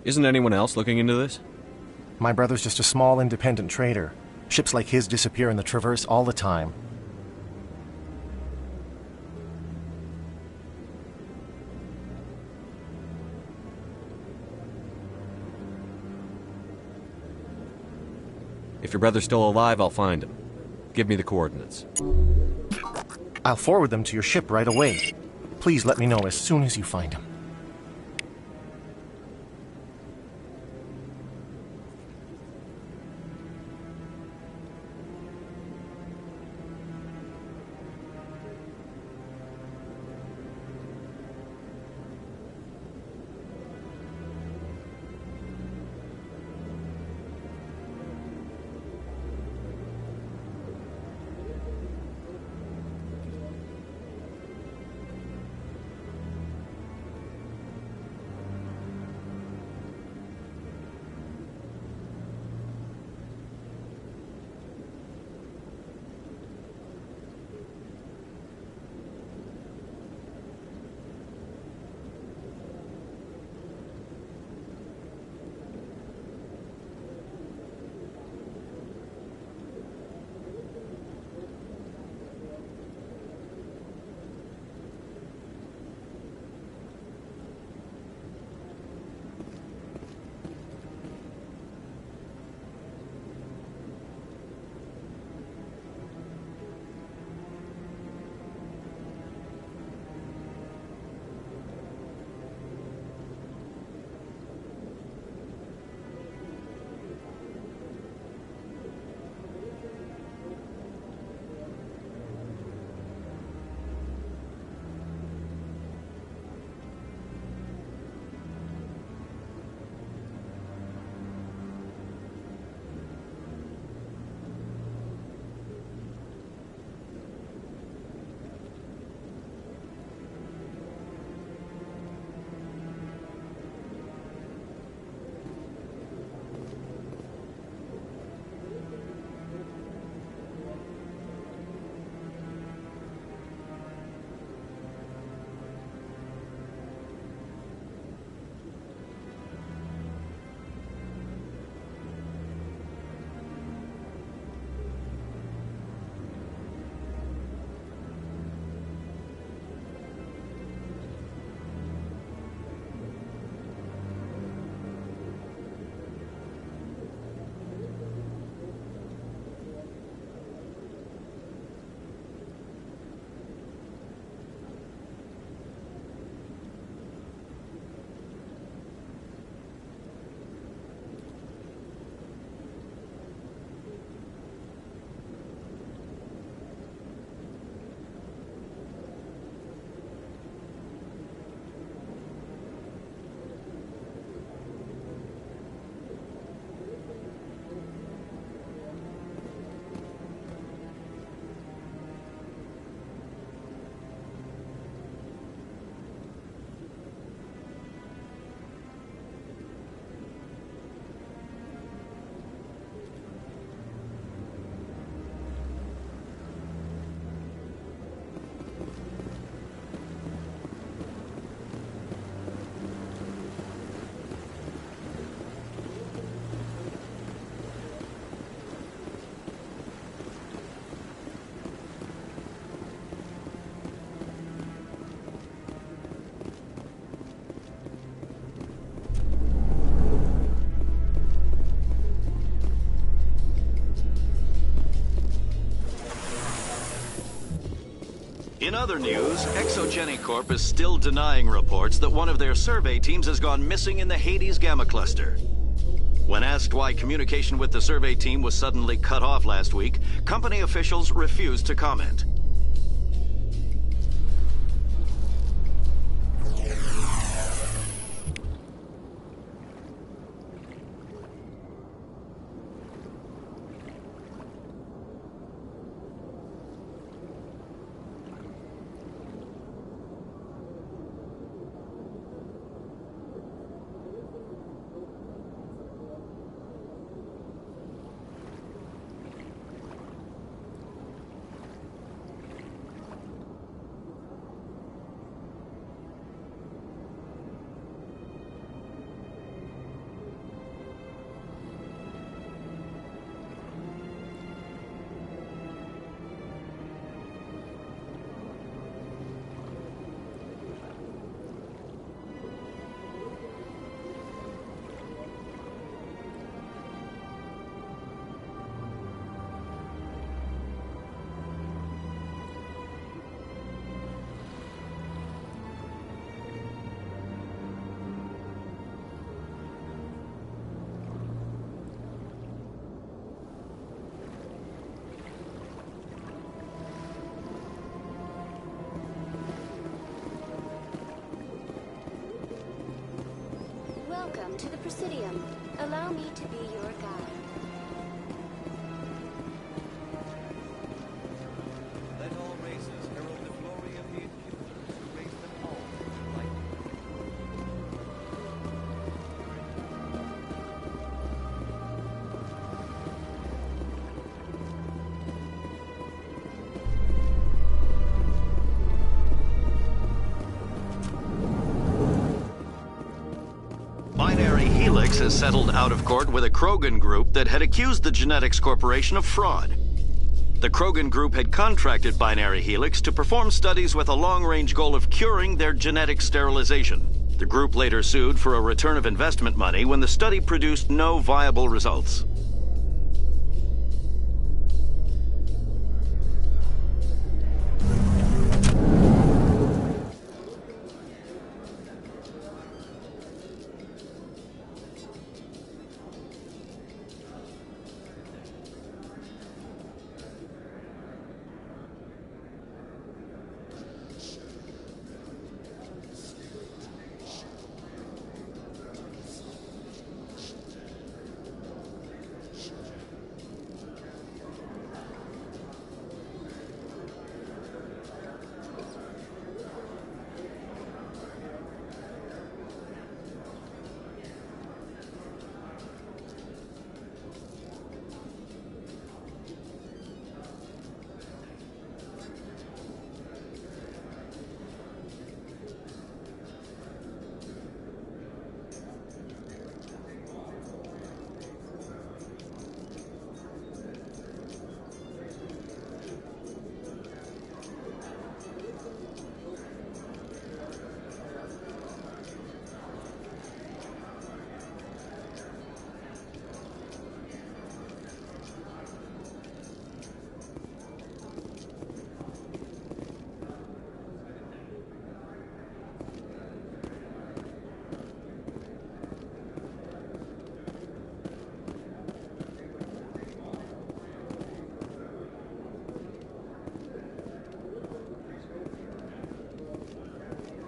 Isn't anyone else looking into this? My brother's just a small independent trader. Ships like his disappear in the Traverse all the time. If your brother's still alive, I'll find him. Give me the coordinates. I'll forward them to your ship right away. Please let me know as soon as you find him. In other news, Exogeny Corp is still denying reports that one of their survey teams has gone missing in the Hades Gamma Cluster. When asked why communication with the survey team was suddenly cut off last week, company officials refused to comment. Welcome to the Presidium. Allow me to be your guide. Let all races herald the glory of the accusers who raised them all to light. Binary Helix has settled out of court with a Krogan group that had accused the Genetics Corporation of fraud. The Krogan group had contracted Binary Helix to perform studies with a long-range goal of curing their genetic sterilization. The group later sued for a return of investment money when the study produced no viable results.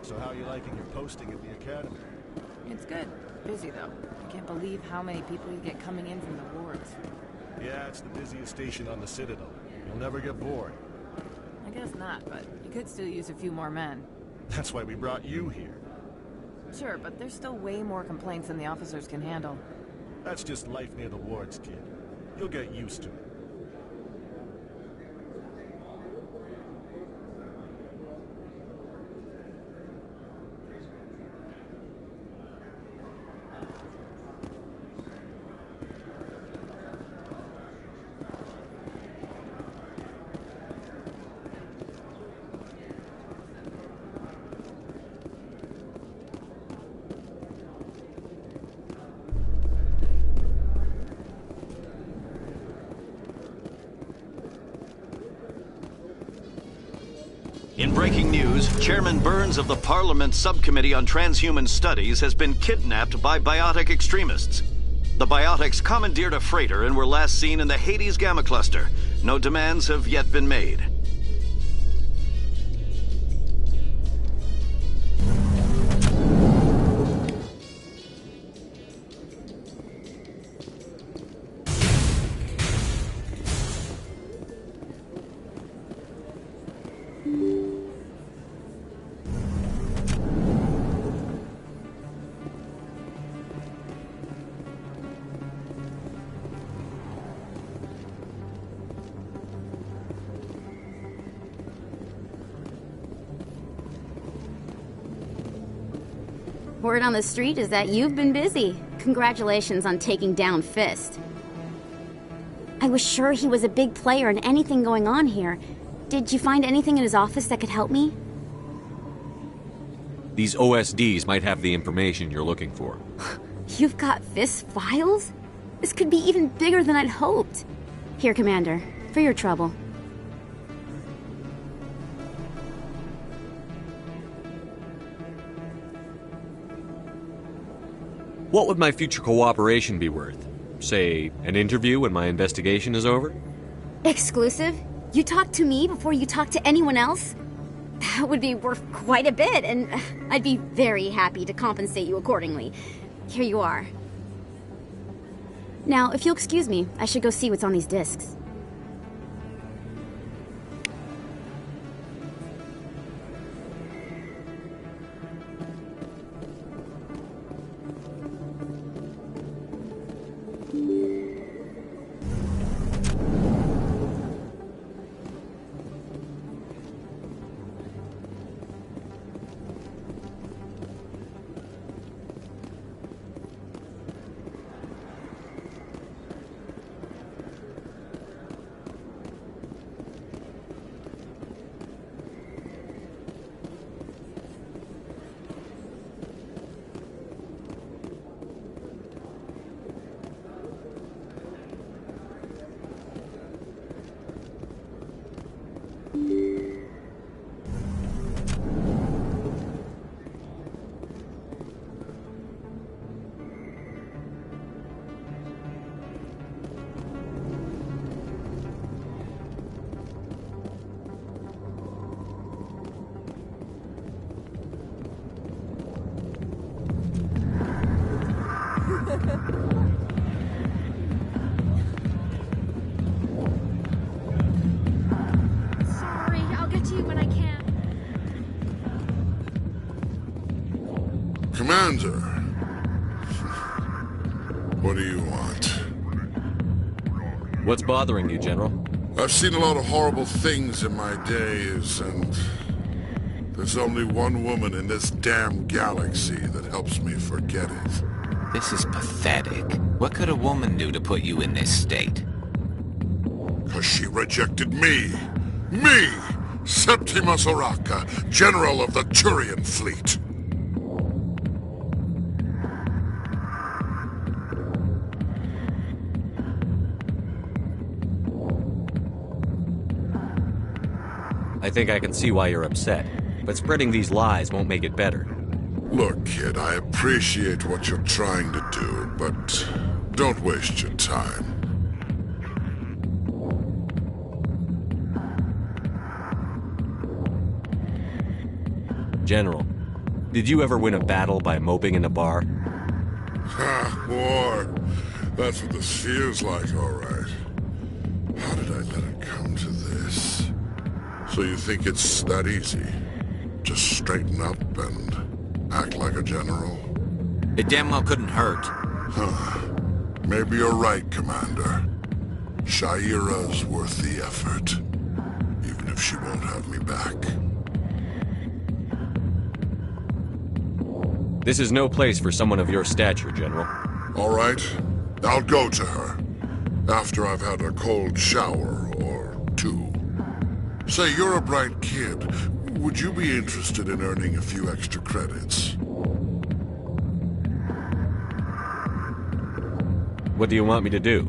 So how are you liking your posting at the Academy? It's good. Busy, though. I can't believe how many people you get coming in from the wards. Yeah, it's the busiest station on the Citadel. You'll never get bored. I guess not, but you could still use a few more men. That's why we brought you here. Sure, but there's still way more complaints than the officers can handle. That's just life near the wards, kid. You'll get used to it. In breaking news, Chairman Burns of the Parliament Subcommittee on Transhuman Studies has been kidnapped by biotic extremists. The biotics commandeered a freighter and were last seen in the Hades Gamma Cluster. No demands have yet been made. Word on the street is that you've been busy. Congratulations on taking down Fist. I was sure he was a big player in anything going on here. Did you find anything in his office that could help me? These OSDs might have the information you're looking for. You've got Fist files? This could be even bigger than I'd hoped. Here, Commander, for your trouble. What would my future cooperation be worth? Say, an interview when my investigation is over? Exclusive? You talk to me before you talk to anyone else? That would be worth quite a bit, and I'd be very happy to compensate you accordingly. here you are. Now, if you'll excuse me, I should go see what's on these discs. Sorry, I'll get to you when I can. Commander, what do you want? What's bothering you, General? I've seen a lot of horrible things in my days, and there's only one woman in this damn galaxy that helps me forget it. This is pathetic. What could a woman do to put you in this state? 'Cause she rejected me! Me! Septimus Oraka, General of the Turian Fleet! I think I can see why you're upset, but spreading these lies won't make it better. Look, kid, I appreciate what you're trying to do, but don't waste your time. General, did you ever win a battle by moping in a bar? Ha, war. That's what this feels like, all right. How did I let it come to this? So you think it's that easy? Just straighten up and act like a general? It damn well couldn't hurt. Huh. Maybe you're right, Commander. Shaira's worth the effort. Even if she won't have me back. This is no place for someone of your stature, General. All right. I'll go to her. After I've had a cold shower or two. Say, you're a bright kid. Would you be interested in earning a few extra credits? What do you want me to do?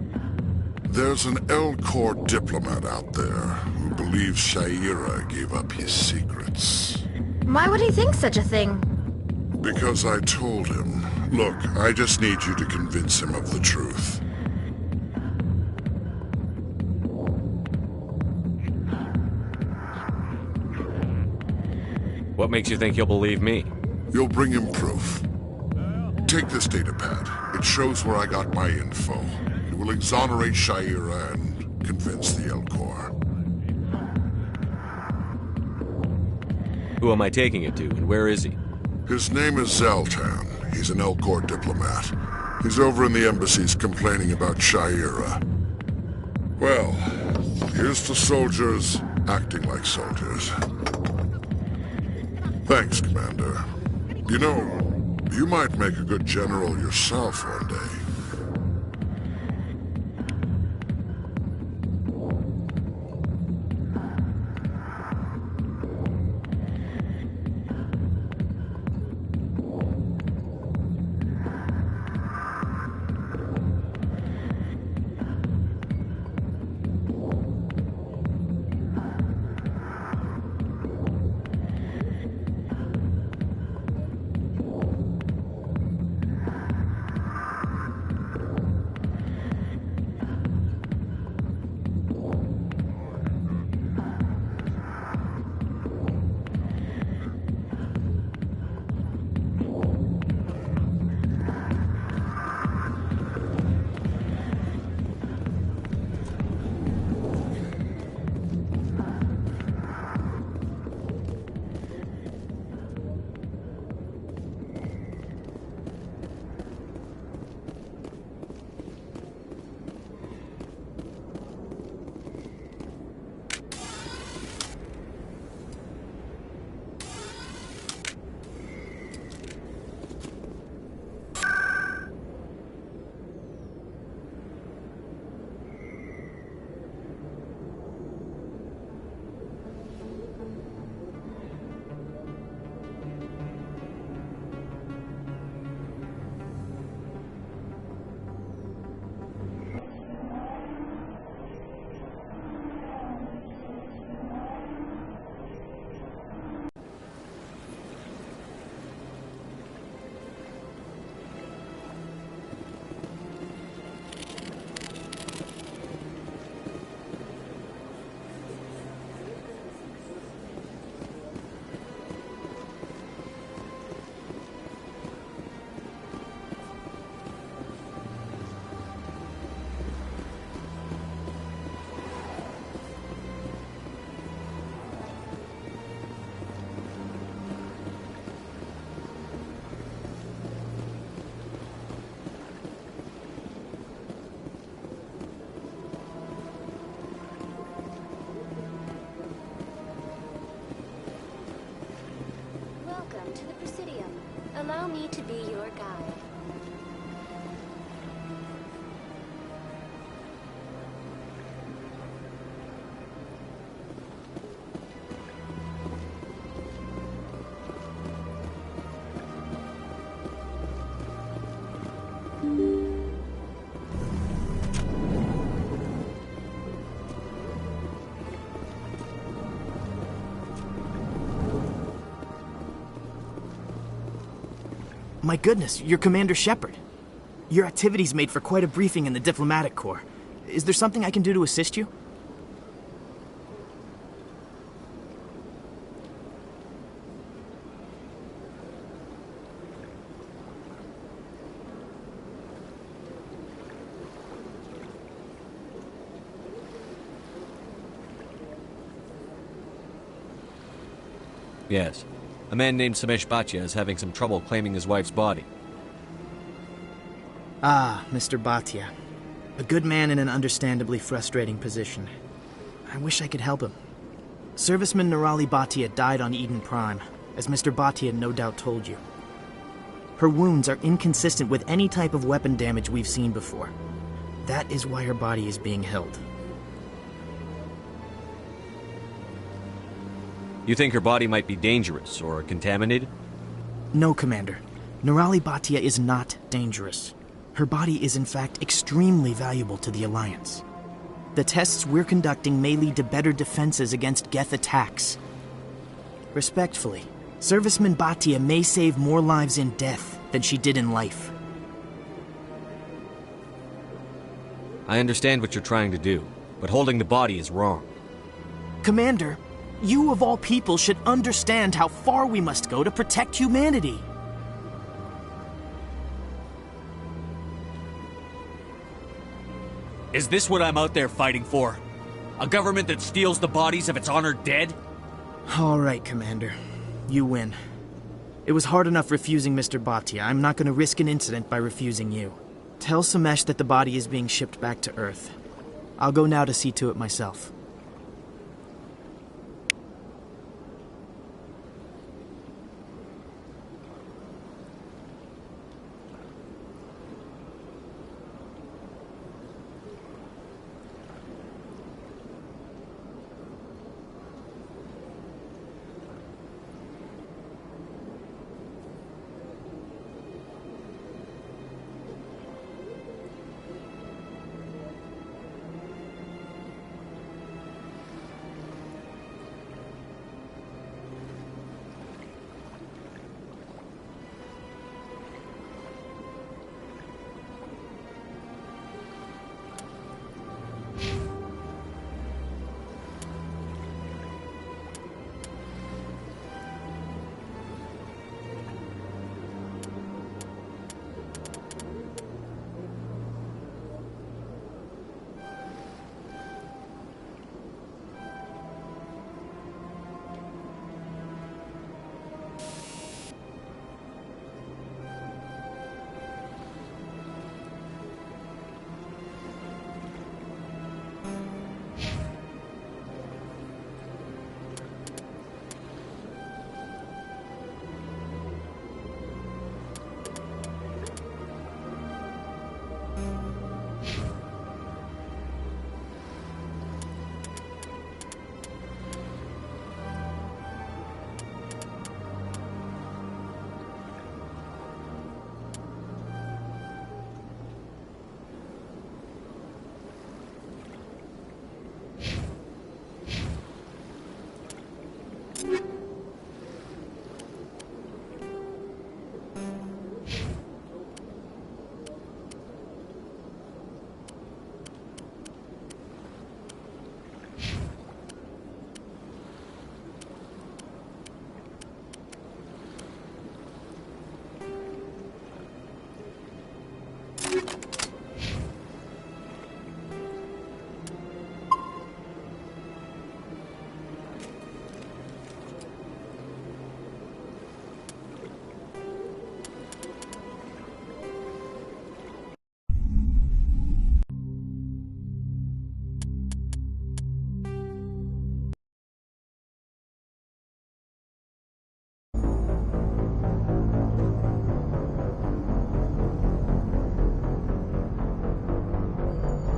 There's an Elcor diplomat out there who believes Shaira gave up his secrets. Why would he think such a thing? Because I told him. Look, I just need you to convince him of the truth. What makes you think he'll believe me? You'll bring him proof. Take this datapad. It shows where I got my info. It will exonerate Shaira and convince the Elcor. Who am I taking it to, and where is he? His name is Zaltan. He's an Elcor diplomat. He's over in the embassies complaining about Shaira. Well, here's to soldiers acting like soldiers. Thanks, Commander. You know, you might make a good general yourself one day. me to be your guide. My goodness, you're Commander Shepard. Your activities made for quite a briefing in the Diplomatic Corps. Is there something I can do to assist you? Yes. A man named Samesh Bhatia is having some trouble claiming his wife's body. Ah, Mr. Bhatia. A good man in an understandably frustrating position. I wish I could help him. Serviceman Nirali Bhatia died on Eden Prime, as Mr. Bhatia no doubt told you. Her wounds are inconsistent with any type of weapon damage we've seen before. That is why her body is being held. You think her body might be dangerous or contaminated? No, Commander. Nirali Bhatia is not dangerous. Her body is in fact extremely valuable to the Alliance. The tests we're conducting may lead to better defenses against Geth attacks. Respectfully, Serviceman Bhatia may save more lives in death than she did in life. I understand what you're trying to do, but holding the body is wrong. Commander, you of all people should understand how far we must go to protect humanity. Is this what I'm out there fighting for? A government that steals the bodies of its honored dead? All right, Commander. You win. It was hard enough refusing Mr. Bhatia. I'm not going to risk an incident by refusing you. Tell Samesh that the body is being shipped back to Earth. I'll go now to see to it myself.